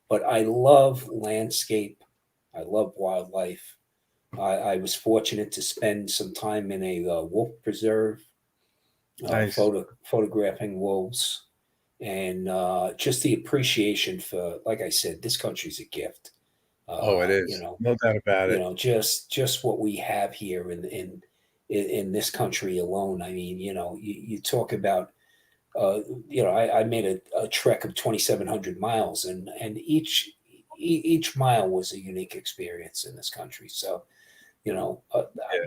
Speaker 2: but I love landscape. I love wildlife. I was fortunate to spend some time in a wolf preserve,
Speaker 1: Nice.
Speaker 2: photographing wolves, and just the appreciation for, like I said, this country's a gift.
Speaker 1: It is. No doubt about it.
Speaker 2: Just what we have here in this country alone. I mean, you talk about, I made a trek of 2,700 miles, and each mile was a unique experience in this country. So,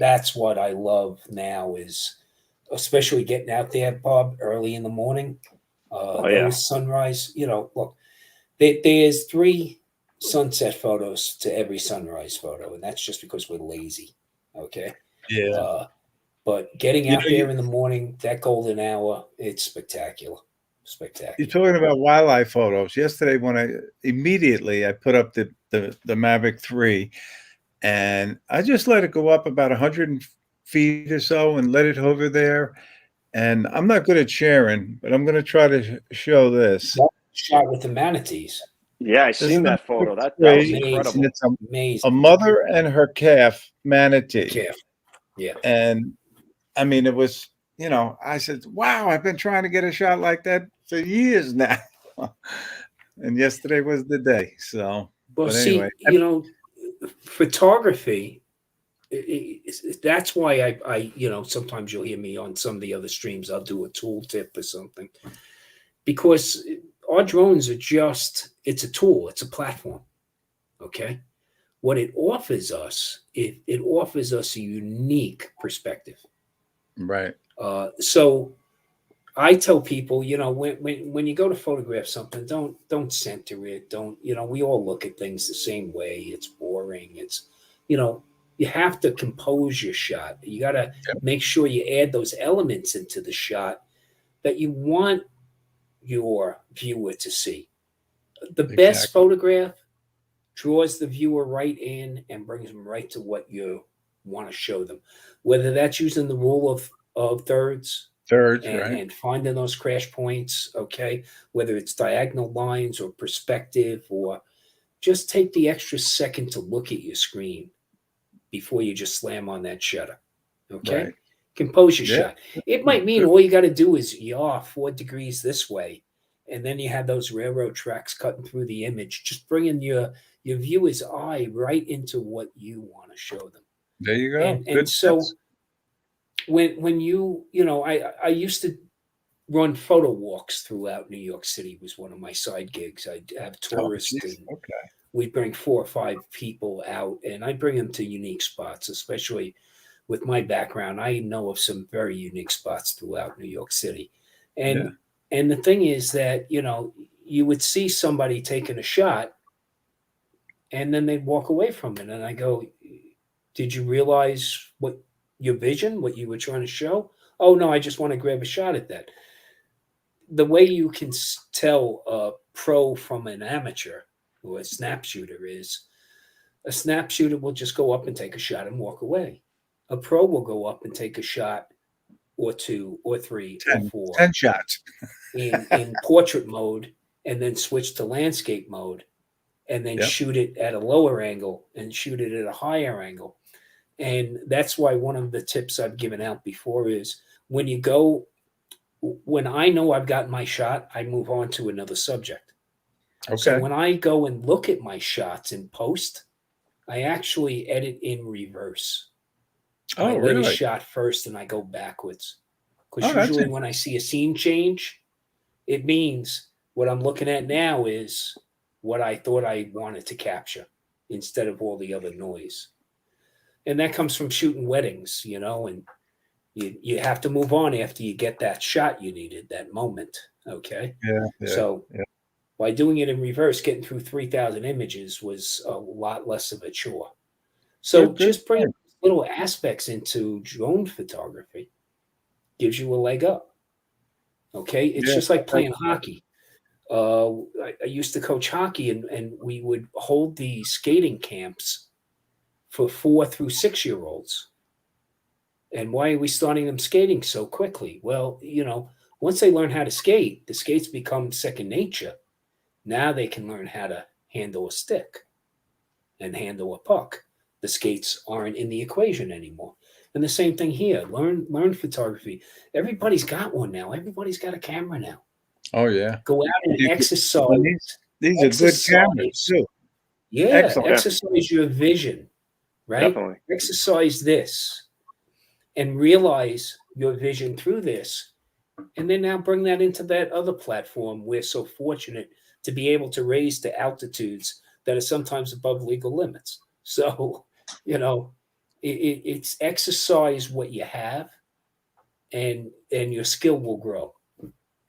Speaker 2: that's what I love now is, especially getting out there, Bob, early in the morning.
Speaker 3: Yeah.
Speaker 2: Those sunrise, look, there's 3 sunset photos to every sunrise photo, and that's just because we're lazy. Okay.
Speaker 1: Yeah.
Speaker 2: But getting
Speaker 1: You
Speaker 2: out
Speaker 1: know,
Speaker 2: there in the morning, that golden hour, it's spectacular.
Speaker 1: you're
Speaker 2: Spectacular.
Speaker 1: talking about wildlife photos. Yesterday, when I put up the Mavic 3, and I just let it go up about 100 feet or so and let it hover there. And I'm not good at sharing, but I'm going to try to show this.
Speaker 2: That shot with the manatees.
Speaker 3: Yeah, I
Speaker 1: This is
Speaker 3: seen
Speaker 1: the
Speaker 3: that photo.
Speaker 1: Mavic
Speaker 3: That was
Speaker 1: 3, and
Speaker 3: incredible.
Speaker 1: it's a
Speaker 2: Amazing.
Speaker 1: mother and her calf manatee.
Speaker 2: Calf. Yeah.
Speaker 1: And I mean, it was, I said, wow, I've been trying to get a shot like that for years now. And yesterday was the day. So,
Speaker 2: Well,
Speaker 1: but
Speaker 2: see,
Speaker 1: anyway,
Speaker 2: photography. That's why I, sometimes you'll hear me on some of the other streams. I'll do a tool tip or something, because our drones are it's a tool, it's a platform. Okay. What it offers us, it offers us a unique perspective.
Speaker 1: right.
Speaker 2: So I tell people, when you go to photograph something, don't center it. Don't, we all look at things the same way. It's boring. It's, you have to compose your shot. You got to make sure you add those elements into the shot that you want your viewer to see. The best photograph draws the viewer right in and brings them right to what you want to show them. Whether that's using the rule of thirds,
Speaker 1: Thirds,
Speaker 2: and,
Speaker 1: right.
Speaker 2: and finding those crash points, okay, whether it's diagonal lines or perspective, or just take the extra second to look at your screen before you just slam on that shutter. Okay.
Speaker 1: Right.
Speaker 2: Compose your
Speaker 1: Yeah.
Speaker 2: shot. It might mean all you got to do is yaw 4 degrees this way, and then you have those railroad tracks cutting through the image, just bringing your viewer's eye right into what you want to show them.
Speaker 1: There you go.
Speaker 2: And
Speaker 1: Good
Speaker 2: so
Speaker 1: tips.
Speaker 2: when I used to run photo walks throughout New York City. Was one of my side gigs. I'd have tourists, and
Speaker 1: Okay.
Speaker 2: we'd bring 4 or 5 people out, and I'd bring them to unique spots. Especially with my background, I know of some very unique spots throughout New York City. And the thing is that you would see somebody taking a shot, and then they'd walk away from it, and I go, "Did you realize what your vision, what you were trying to show?" "Oh no, I just want to grab a shot at that." The way you can tell a pro from an amateur or a snap shooter is a snap shooter will just go up and take a shot and walk away. A pro will go up and take a shot or 2 or 3 or 4
Speaker 1: 10 shots
Speaker 2: in portrait mode, and then switch to landscape mode, and then shoot it at a lower angle and shoot it at a higher angle. And that's why one of the tips I've given out before is when I know I've gotten my shot, I move on to another subject.
Speaker 1: Okay.
Speaker 2: So when I go and look at my shots in post, I actually edit in reverse. I let a shot first and I go backwards. Because usually when I see a scene change, it means what I'm looking at now is what I thought I wanted to capture instead of all the other noise. And that comes from shooting weddings, and you have to move on after you get that shot you needed, that moment. Okay. So by doing it in reverse, getting through 3,000 images was a lot less of a chore. So just bringing little aspects into drone photography gives you a leg up. Okay. It's just like playing hockey. I used to coach hockey, and we would hold the skating camps for 4 through 6-year-olds. And why are we starting them skating so quickly? Well, once they learn how to skate, the skates become second nature. Now they can learn how to handle a stick and handle a puck. The skates aren't in the equation anymore. And the same thing here. Learn photography. Everybody's got one now. Everybody's got a camera now.
Speaker 1: Oh yeah.
Speaker 2: Go out and exercise.
Speaker 1: These are good cameras too.
Speaker 2: Yeah,
Speaker 1: excellent.
Speaker 2: Exercise your vision, right?
Speaker 3: Definitely.
Speaker 2: Exercise this and realize your vision through this. And then now bring that into that other platform. We're so fortunate to be able to raise to altitudes that are sometimes above legal limits. So, it's exercise what you have, and your skill will grow.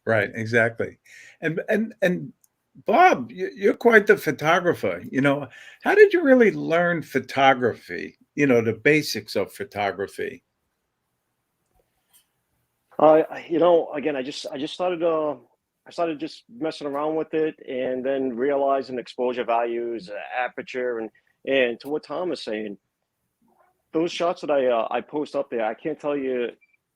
Speaker 1: Right, exactly. And Bob, you're quite the photographer. How did you really learn photography? The basics of photography.
Speaker 3: Again, I just started I started just messing around with it, and then realizing exposure values, aperture, and to what Tom is saying, those shots that I post up there, I can't tell you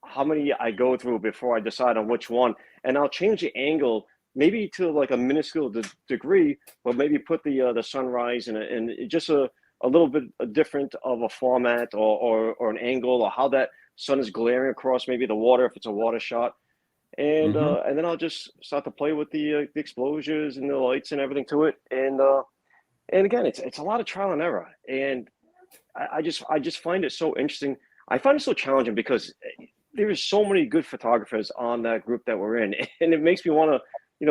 Speaker 3: how many I go through before I decide on which one, and I'll change the angle maybe to like a minuscule degree, but maybe put the sunrise and just a little bit different of a format or an angle, or how that sun is glaring across maybe the water if it's a water shot,
Speaker 1: Hmm.
Speaker 3: and then I'll just start to play with the exposures and the lights and everything to it, and again, it's a lot of trial and error, and I just find it so interesting. I find it so challenging because there is so many good photographers on that group that we're in, and it makes me want to,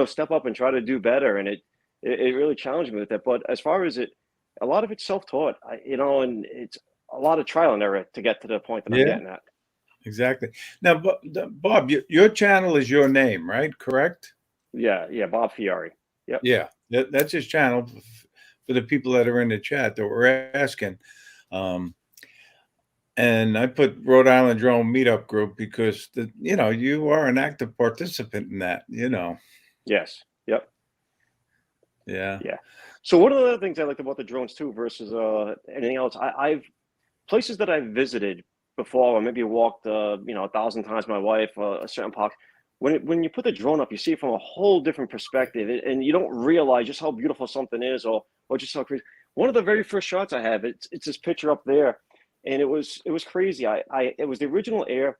Speaker 3: step up and try to do better. And it really challenged me with that. But as far as a lot of it's self-taught, and it's a lot of trial and error to get to the point that I'm
Speaker 1: Yeah,
Speaker 3: getting at.
Speaker 1: exactly. Now, Bob, your channel is your name, right? Correct?
Speaker 3: Yeah, yeah, Bob Fiore. Yep.
Speaker 1: Yeah, that's his channel for the people that are in the chat that were asking. Um, and I put Rhode Island Drone Meetup Group because you are an active participant in that.
Speaker 3: Yes. Yep.
Speaker 1: Yeah.
Speaker 3: Yeah. So one of the other things I liked about the drones too versus anything else, I've places that I've visited before, or maybe walked, 1,000 times with my wife, a certain park. When you put the drone up, you see it from a whole different perspective, and you don't realize just how beautiful something is, or just how crazy. One of the very first shots I have, it's this picture up there, and it was crazy. It was the original air.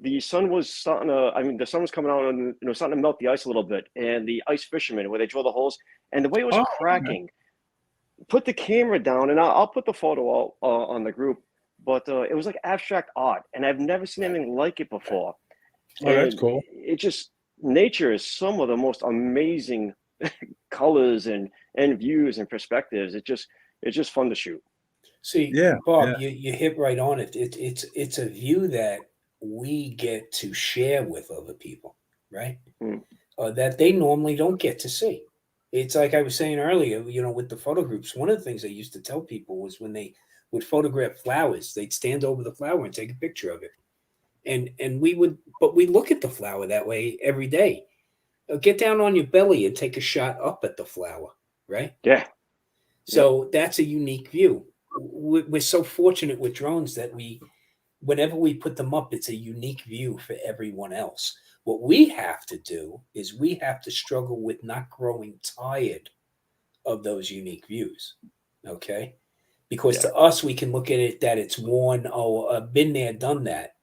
Speaker 3: The sun was starting to, I mean, the sun was coming out and starting to melt the ice a little bit, and the ice fishermen where they drill the holes, and the way it was
Speaker 1: Oh, okay.
Speaker 3: cracking, put the camera down, and I'll put the photo out on the group. But it was like abstract art, and I've never seen anything like it before.
Speaker 1: Oh, that's
Speaker 3: And
Speaker 1: cool.
Speaker 3: it just nature is some of the most amazing colors and views and perspectives. It's just fun to shoot.
Speaker 2: See,
Speaker 1: Yeah,
Speaker 2: Bob,
Speaker 1: yeah.
Speaker 2: you hit right on it. It's a view that we get to share with other people, right?
Speaker 3: Mm.
Speaker 2: That they normally don't get to see. It's like I was saying earlier, with the photo groups. One of the things I used to tell people was when they would photograph flowers, they'd stand over the flower and take a picture of it, and we look at the flower that way every day. Get down on your belly and take a shot up at the flower, right?
Speaker 3: Yeah. Yep.
Speaker 2: So that's a unique view. We're so fortunate with drones that whenever we put them up, it's a unique view for everyone else. What we have to do is we have to struggle with not growing tired of those unique views. Okay. Because
Speaker 3: Yeah.
Speaker 2: to us, we can look at it that it's worn, been there, done that.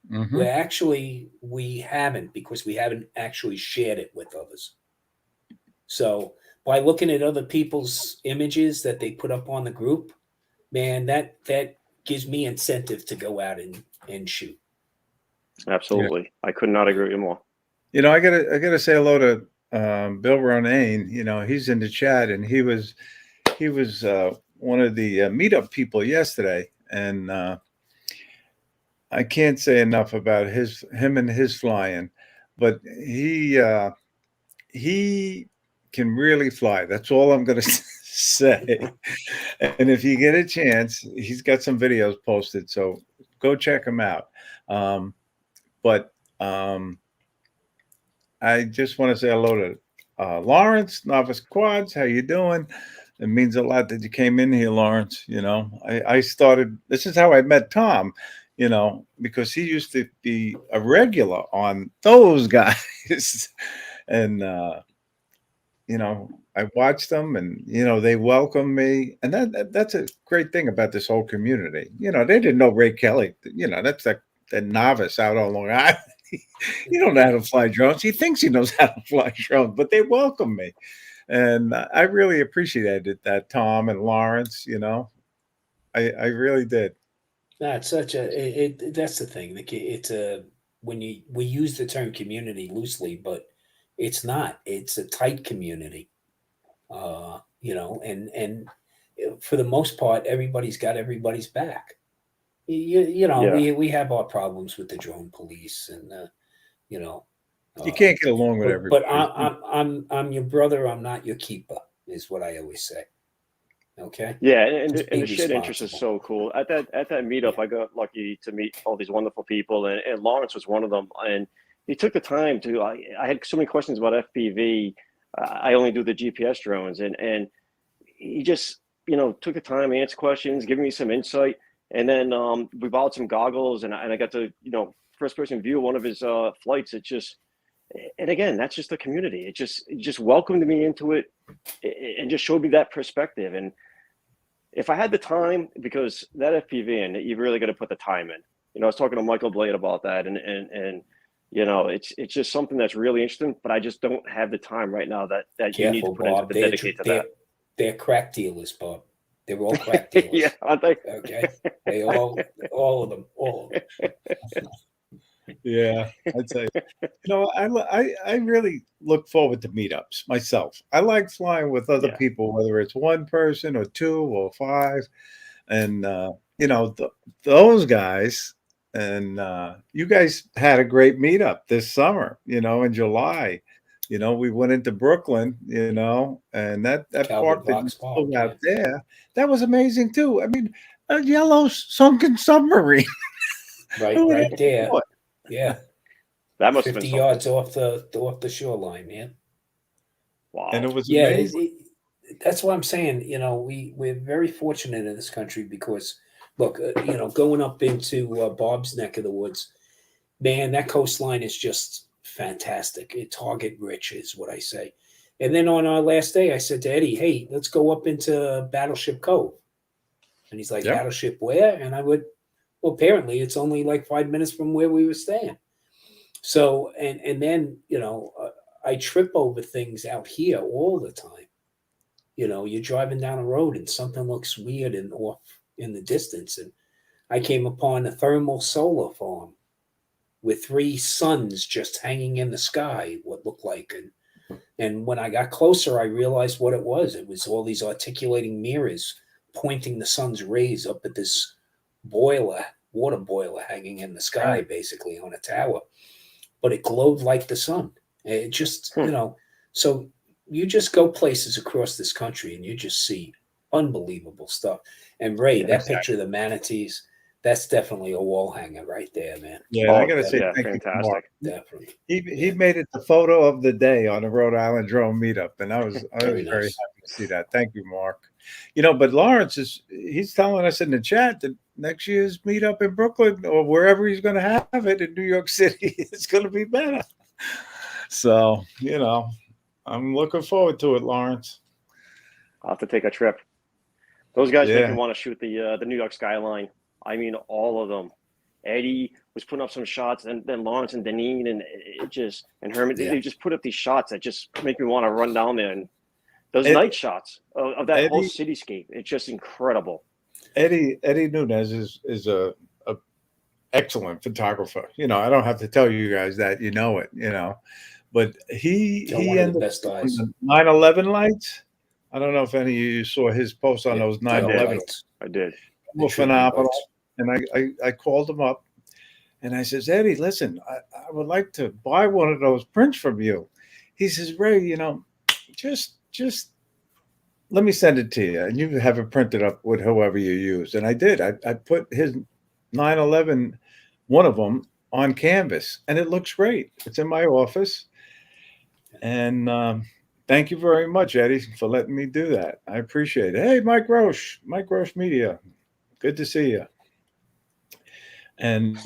Speaker 1: Hmm.
Speaker 2: Where actually we haven't, because we haven't actually shared it with others. So by looking at other people's images that they put up on the group, man, that gives me incentive to go out and shoot.
Speaker 1: Yeah.
Speaker 3: Absolutely. I could not agree with you more.
Speaker 1: I gotta say hello to Bill Ronayne. He's in the chat, and he was one of the meetup people yesterday, and I can't say enough about him and his flying, but he can really fly. That's all I'm gonna say. And if you get a chance, he's got some videos posted, so go check him out. Um, but I just want to say hello to Lawrence, Novice Quads. How you doing? It means a lot that you came in here, Lawrence. I started. This is how I met Tom. Because he used to be a regular on those guys, and I watched them, and they welcomed me, and that's a great thing about this whole community. They didn't know Ray Kelly. That's that novice out on Long Island. He don't know how to fly drones. He thinks he knows how to fly drones, but they welcome me, and I really appreciated that, Tom and Lawrence. I really did.
Speaker 2: That's that's the thing. It's a when we use the term community loosely, but it's not. It's a tight community. And for the most part, everybody's got everybody's back.
Speaker 3: Yeah.
Speaker 2: We have our problems with the drone police, and you know,
Speaker 1: You can't get along with everybody.
Speaker 2: But I'm your brother. I'm not your keeper, is what I always say. Okay.
Speaker 3: Yeah, and
Speaker 2: Just
Speaker 3: the
Speaker 2: be
Speaker 3: shared interest is
Speaker 2: responsible.
Speaker 3: so cool. At that meetup, I got lucky to meet all these wonderful people, and Lawrence was one of them. And he took the time to. I had so many questions about FPV. I only do the GPS drones, and he just took the time to answer questions, giving me some insight. And then we bought some goggles, and I got to first person view one of his flights. It just, and again, that's just the community. It just welcomed me into it, and just showed me that perspective. And if I had the time, because that FPV, and you really got to put the time in. I was talking to Michael Blade about that, and it's just something that's really interesting. But I just don't have the time right now that you need to put into to dedicate to that.
Speaker 2: They're crack dealers, Bob. They're all crack dealers.
Speaker 3: Yeah, aren't they?
Speaker 2: Okay, they all of them.
Speaker 1: Yeah, I'd say. I really look forward to meetups myself. I like flying with other people, whether it's one person or two or five, and those guys. And you guys had a great meetup this summer. In July. We went into Brooklyn. And that park that you pulled out there, that was amazing too. I mean, a yellow sunken submarine,
Speaker 2: right there. Yeah,
Speaker 3: that must
Speaker 2: 50
Speaker 3: have been
Speaker 2: yards off the shoreline, man.
Speaker 3: Wow.
Speaker 1: And it was amazing.
Speaker 2: That's what I'm saying. We're very fortunate in this country because, look, going up into Bob's neck of the woods, man, that coastline is just fantastic. Target rich is what I say. And then on our last day, I said to Eddie, "Hey, let's go up into Battleship Cove." And he's like, "Battleship where?" And I would. Well, apparently it's only like 5 minutes from where we were staying. So, and then, I trip over things out here all the time. You're driving down a road and something looks weird and off in the distance. And I came upon a thermal solar farm with 3 suns just hanging in the sky, what looked like. And when I got closer, I realized what it was. It was all these articulating mirrors pointing the sun's rays up at this water boiler hanging in the sky, basically on a tower, but it glowed like the sun. It just, so you just go places across this country and you just see unbelievable stuff. And Ray, that picture of the manatees, that's definitely a wall hanger right there, man.
Speaker 1: Yeah, I gotta say, thank you, Mark.
Speaker 2: Definitely.
Speaker 1: He made it the photo of the day on the Rhode Island Drone Meetup, and I was very happy to see that. Thank you, Mark. But Lawrence he's telling us in the chat that next year's meetup in Brooklyn or wherever he's going to have it in New York City, it's going to be better. So, I'm looking forward to it, Lawrence.
Speaker 3: I'll have to take a trip. Those guys make me want to shoot the New York skyline. I mean, all of them. Eddie was putting up some shots, and then Lawrence and Deneen and Herman, they just put up these shots that just make me want to run down there. And those night shots of that whole cityscape, it's just incredible.
Speaker 1: Eddie Nunez is a excellent photographer. I don't have to tell you guys that, it, but he ended up with the 9/11 lights. I don't know if any of you saw his post on those 9/11 lights.
Speaker 3: I did.
Speaker 1: Well, phenomenal. And I called him up and I says, "Eddie, listen, I would like to buy one of those prints from you." He says, "Ray, just let me send it to you and you have it printed up with whoever you use." And I did. I put his 9/11, one of them, on canvas, and it looks great. It's in my office. And thank you very much, Eddie, for letting me do that. I appreciate it. Hey, Mike Roche Media. Good to see you. And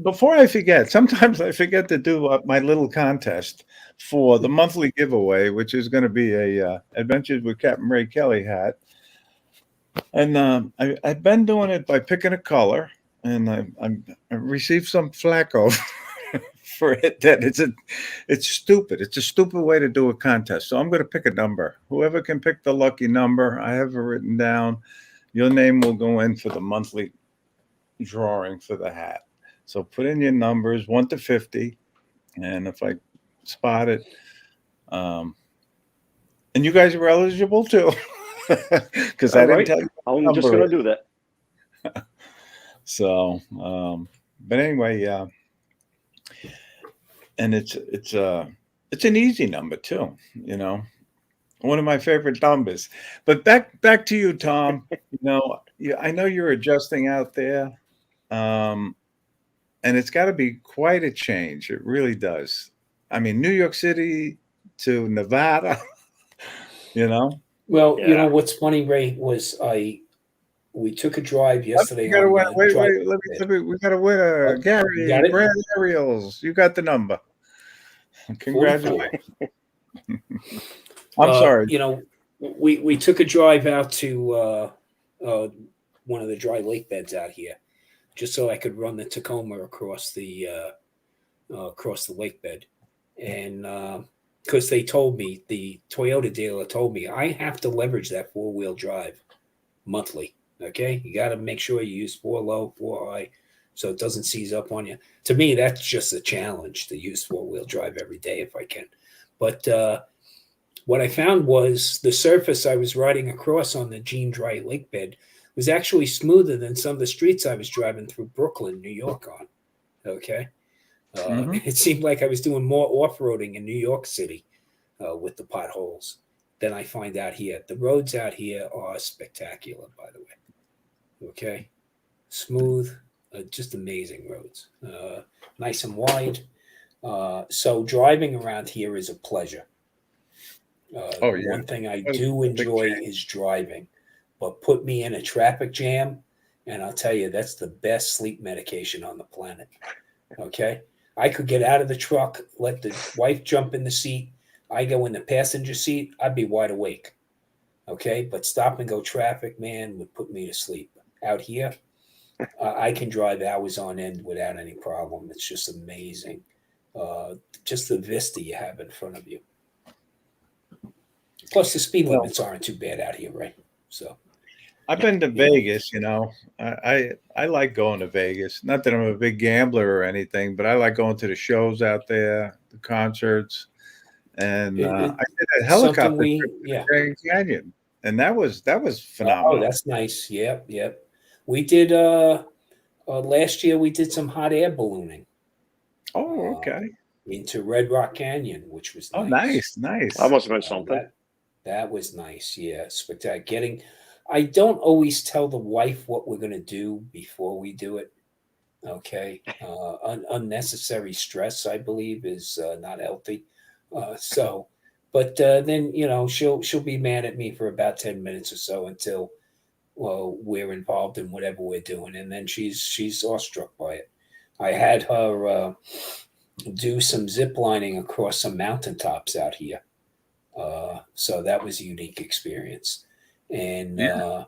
Speaker 1: before I forget, sometimes I forget to do my little contest for the monthly giveaway, which is going to be a Adventures with Capt Ray Kelly hat. And I've been doing it by picking a color, and I received some flacco for it that it's stupid. It's a stupid way to do a contest. So I'm going to pick a number. Whoever can pick the lucky number, I have it written down. Your name will go in for the monthly drawing for the hat. So put in your numbers 1 to 50, and if I spot it, and you guys are eligible too, because I didn't tell you.
Speaker 3: I'm just going to do that.
Speaker 1: So, but anyway, and it's an easy number too. You know, one of my favorite numbers. But back to you, Tom. You know, I know you're adjusting out there, um, and it's got to be quite a change. It really does. I mean, New York City to Nevada. You know,
Speaker 2: Well, you know
Speaker 3: Yeah.
Speaker 2: what's funny, Ray, was we took a drive yesterday
Speaker 1: we gotta
Speaker 2: on
Speaker 1: win. Wait,
Speaker 2: drive.
Speaker 1: wait. We gotta win a
Speaker 2: Oh, you got
Speaker 1: Gary
Speaker 2: it.
Speaker 1: Brand Aerials. You got the number.
Speaker 2: 44.
Speaker 1: Congratulations. I'm sorry.
Speaker 2: You know, we took a drive out to one of the dry lake beds out here, just so I could run the Tacoma across the lake bed, and because they told me, the Toyota dealer told me, I have to leverage that 4-wheel drive monthly. Okay, you got to make sure you use 4 low, 4 high, so it doesn't seize up on you. To me, that's just a challenge to use 4-wheel drive every day if I can. But what I found was the surface I was riding across on the Jean Dry Lake bed was actually smoother than some of the streets I was driving through Brooklyn, New York on. Okay.
Speaker 1: Mhm.
Speaker 2: It seemed like I was doing more off-roading in New York City with the potholes than I find out here. The roads out here are spectacular, by the way. Okay. Smooth, just amazing roads. Nice and wide. So driving around here is a pleasure.
Speaker 1: Oh yeah.
Speaker 2: One thing I
Speaker 1: What a
Speaker 2: do
Speaker 1: big
Speaker 2: enjoy
Speaker 1: change.
Speaker 2: is driving, but put me in a traffic jam, and I'll tell you, that's the best sleep medication on the planet. Okay. I could get out of the truck, let the wife jump in the seat. I go in the passenger seat, I'd be wide awake. Okay. But stop and go traffic, man, would put me to sleep. Out here, I can drive hours on end without any problem. It's just amazing. Just the vista you have in front of you. Plus, the speed
Speaker 1: Well,
Speaker 2: limits aren't too bad out here, right? So,
Speaker 1: I've been to
Speaker 2: you know,
Speaker 1: Vegas. You know, I like going to Vegas. Not that I'm a big gambler or anything, but I like going to the shows out there, the concerts, and
Speaker 2: it
Speaker 1: I did a
Speaker 2: something
Speaker 1: helicopter trip
Speaker 2: we,
Speaker 1: to the
Speaker 2: yeah.
Speaker 1: Grand Canyon, and that was
Speaker 2: Oh,
Speaker 1: phenomenal.
Speaker 2: that's nice. Yep, yep. We did last year. We did some hot air ballooning
Speaker 1: Oh,
Speaker 2: uh,
Speaker 1: okay.
Speaker 2: into Red Rock Canyon, which was
Speaker 1: Oh,
Speaker 2: nice.
Speaker 1: nice,
Speaker 3: That
Speaker 1: nice.
Speaker 3: must have been something.
Speaker 2: That was nice. Yeah, spectacular. I don't always tell the wife what we're going to do before we do it. Okay, unnecessary stress, I believe, is not healthy. So, but then she'll be mad at me for about 10 minutes or so until we're involved in whatever we're doing, and then she's awestruck by it. I had her do some zip lining across some mountaintops out here, so that was a unique experience, and
Speaker 1: Yeah.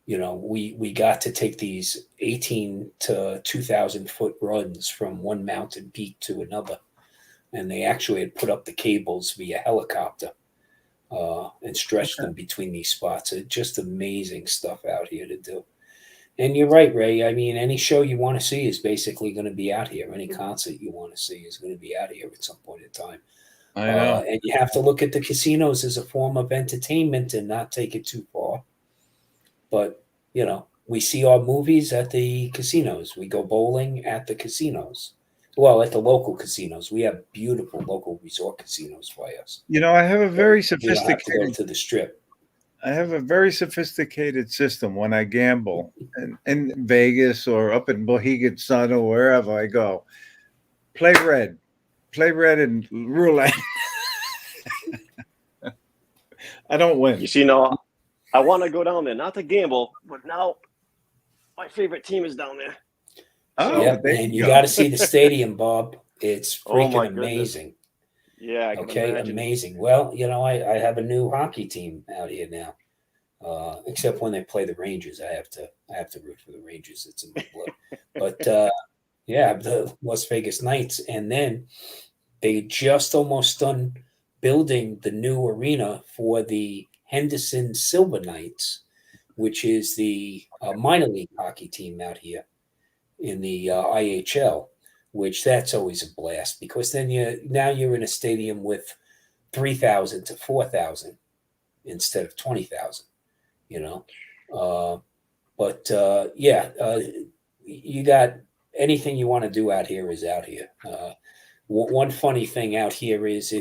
Speaker 2: we got to take these 18 to 2,000 foot runs from one mountain peak to another, and they actually had put up the cables via helicopter and stretched
Speaker 1: Okay.
Speaker 2: them between these spots. It's just amazing stuff out here to do. And you're right, Ray. I mean, any show you want to see is basically going to be out here. Any concert you want to see is going to be out here at some point in time.
Speaker 1: I know.
Speaker 2: And you have to look at the casinos as a form of entertainment and not take it too far. But, we see our movies at the casinos. We go bowling at the casinos. Well, at the local casinos. We have beautiful local resort casinos by us.
Speaker 1: You know, I have a very
Speaker 2: We don't have to go
Speaker 1: sophisticated
Speaker 2: to the strip.
Speaker 1: I have a very sophisticated system when I gamble in Vegas or up in Mohegan Sun or wherever I go. Play play red and roulette. I don't win.
Speaker 3: You see, now I want to go down there, not to gamble, but now my favorite team is down there.
Speaker 1: Oh,
Speaker 2: Yeah,
Speaker 1: there
Speaker 2: and
Speaker 1: you
Speaker 2: you
Speaker 1: go.
Speaker 2: got to see the stadium, Bob. It's
Speaker 3: Oh my
Speaker 2: freaking
Speaker 3: goodness.
Speaker 2: amazing.
Speaker 3: Yeah, I can
Speaker 2: Okay,
Speaker 3: imagine.
Speaker 2: amazing. Well, I have a new hockey team out here now. Except when they play the Rangers, I have to root for the Rangers. It's in my blood. But yeah, the Las Vegas Knights, and then they just almost done building the new arena for the Henderson Silver Knights, which is the minor league hockey team out here in the IHL. Which that's always a blast because then you're in a stadium with 3,000 to 4,000 instead of 20,000. You know, but yeah, you got anything you want to do out here is out here. one funny thing out here is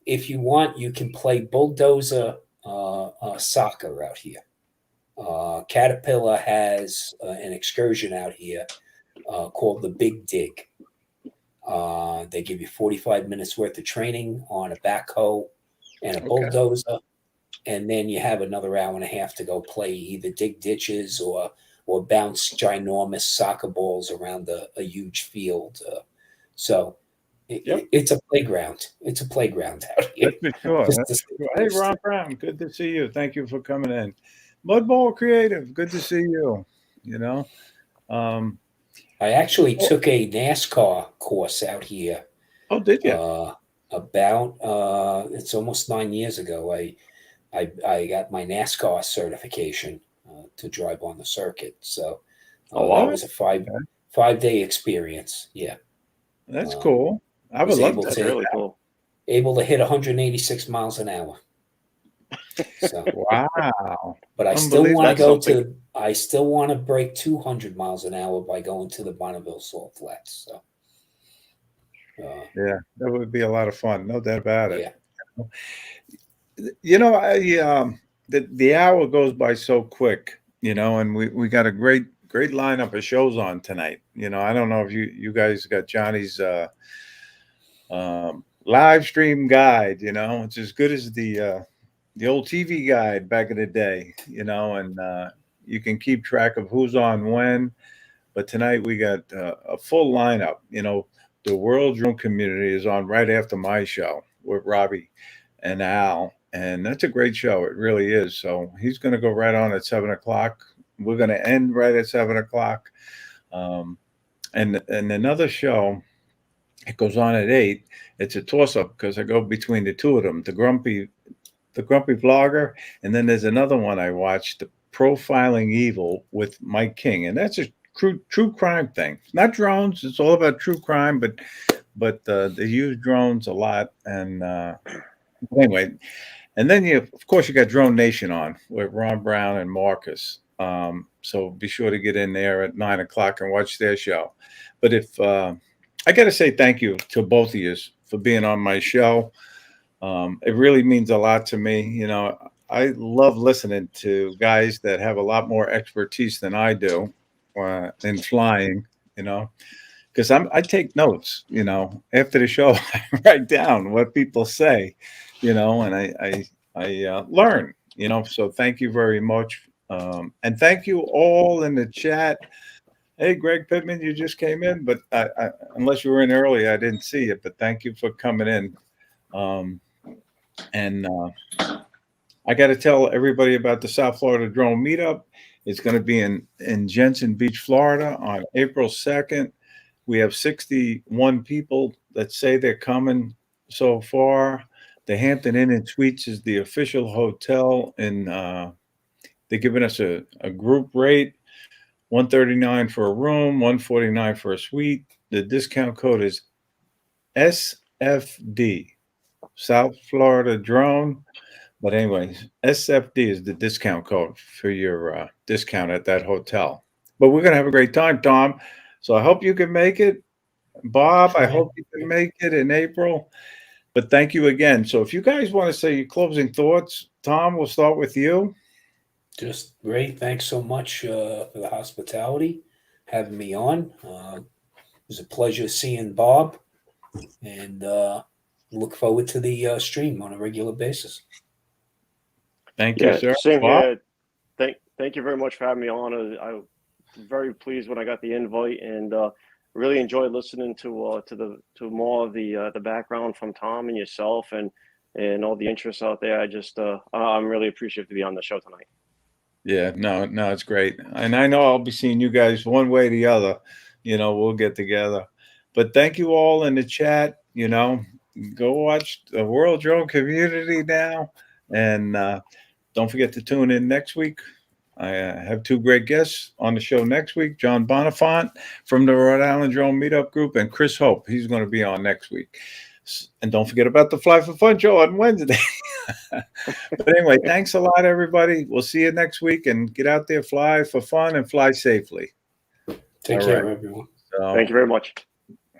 Speaker 2: if you want, you can play bulldozer soccer out here. Caterpillar has an excursion out here called the Big Dig. They give you 45 minutes worth of training on a backhoe and a bulldozer, and then you have another hour and a half to go play, either dig ditches or bounce ginormous soccer balls around a huge field. So it's a playground. It's a playground out here.
Speaker 1: That's for sure. That's for sure. Hey, Ron Brown, good to see you. Thank you for coming in. Mudball Creative, good to see you. You know,
Speaker 2: I actually took a NASCAR course out here.
Speaker 1: Oh, did you?
Speaker 2: About it's almost 9 years ago. I got my NASCAR certification to drive on the circuit. So that was a 5-day experience. Yeah,
Speaker 1: that's cool. I would love that.
Speaker 3: Really cool.
Speaker 2: Able to hit 186 miles an hour. So,
Speaker 1: wow!
Speaker 2: But I still want to go to. I still want to break 200 miles an hour by going to the Bonneville Salt Flats. So,
Speaker 1: yeah, that would be a lot of fun. No doubt about it.
Speaker 2: Yeah.
Speaker 1: You know, the hour goes by so quick. You know, and we got a great lineup of shows on tonight. You know, I don't know if you guys got Johnny's live stream guide. You know, it's as good as the old TV guide back in the day, you know, and you can keep track of who's on when. But tonight we got a full lineup. You know, the World Drone Community is on right after my show with Robbie and Al, and that's a great show. It really is. So he's going to go right on at 7 o'clock. We're going to end right at 7 o'clock. And another show, it goes on at 8. It's a toss-up because I go between the two of them, the grumpy vlogger, and then there's another one I watched, the Profiling Evil with Mike King, and that's a true crime thing. It's not drones; it's all about true crime, but they use drones a lot. And anyway, and then of course you got Drone Nation on with Ron Brown and Marcus. So be sure to get in there at 9 o'clock and watch their show. But if I got to say thank you to both of you for being on my show. It really means a lot to me. You know, I love listening to guys that have a lot more expertise than I do in flying, you know, because I take notes, you know, after the show, I write down what people say, you know, and I learn, you know, so thank you very much. And thank you all in the chat. Hey, Greg Pittman, you just came in, but unless you were in early, I didn't see it, but thank you for coming in. And I got to tell everybody about the South Florida Drone Meetup. It's going to be in Jensen Beach, Florida on April 2nd. We have 61 people that say they're coming so far. The Hampton Inn and Suites is the official hotel, and they're giving us a group rate, $139 for a room, $149 for a suite. The discount code is SFD. South Florida Drone. But anyways, SFD is the discount code for your discount at that hotel. But we're going to have a great time, Tom. So I hope you can make it. Bob, I hope you can make it in April. But thank you again. So if you guys want to say your closing thoughts, Tom, we'll start with you.
Speaker 2: Just Ray, thanks so much for the hospitality, having me on. It was a pleasure seeing Bob, and look forward to the stream on a regular basis.
Speaker 1: Thank you, sir.
Speaker 3: Same here. Thank you very much for having me on. I was very pleased when I got the invite, and really enjoyed listening to more of the background from Tom and yourself, and all the interests out there. I'm really appreciative to be on the show tonight.
Speaker 1: Yeah, no, it's great. And I know I'll be seeing you guys one way or the other. You know, we'll get together. But thank you all in the chat. You know, go watch the World Drone Community now. And don't forget to tune in next week. I have two great guests on the show next week. John Bonenfant from the Rhode Island Drone Meetup Group, and Chris Hope. He's going to be on next week. And don't forget about the Fly for Fun show on Wednesday. But anyway, thanks a lot, everybody. We'll see you next week, and get out there, fly for fun, and fly safely.
Speaker 2: Take care, everyone.
Speaker 3: Thank you very much.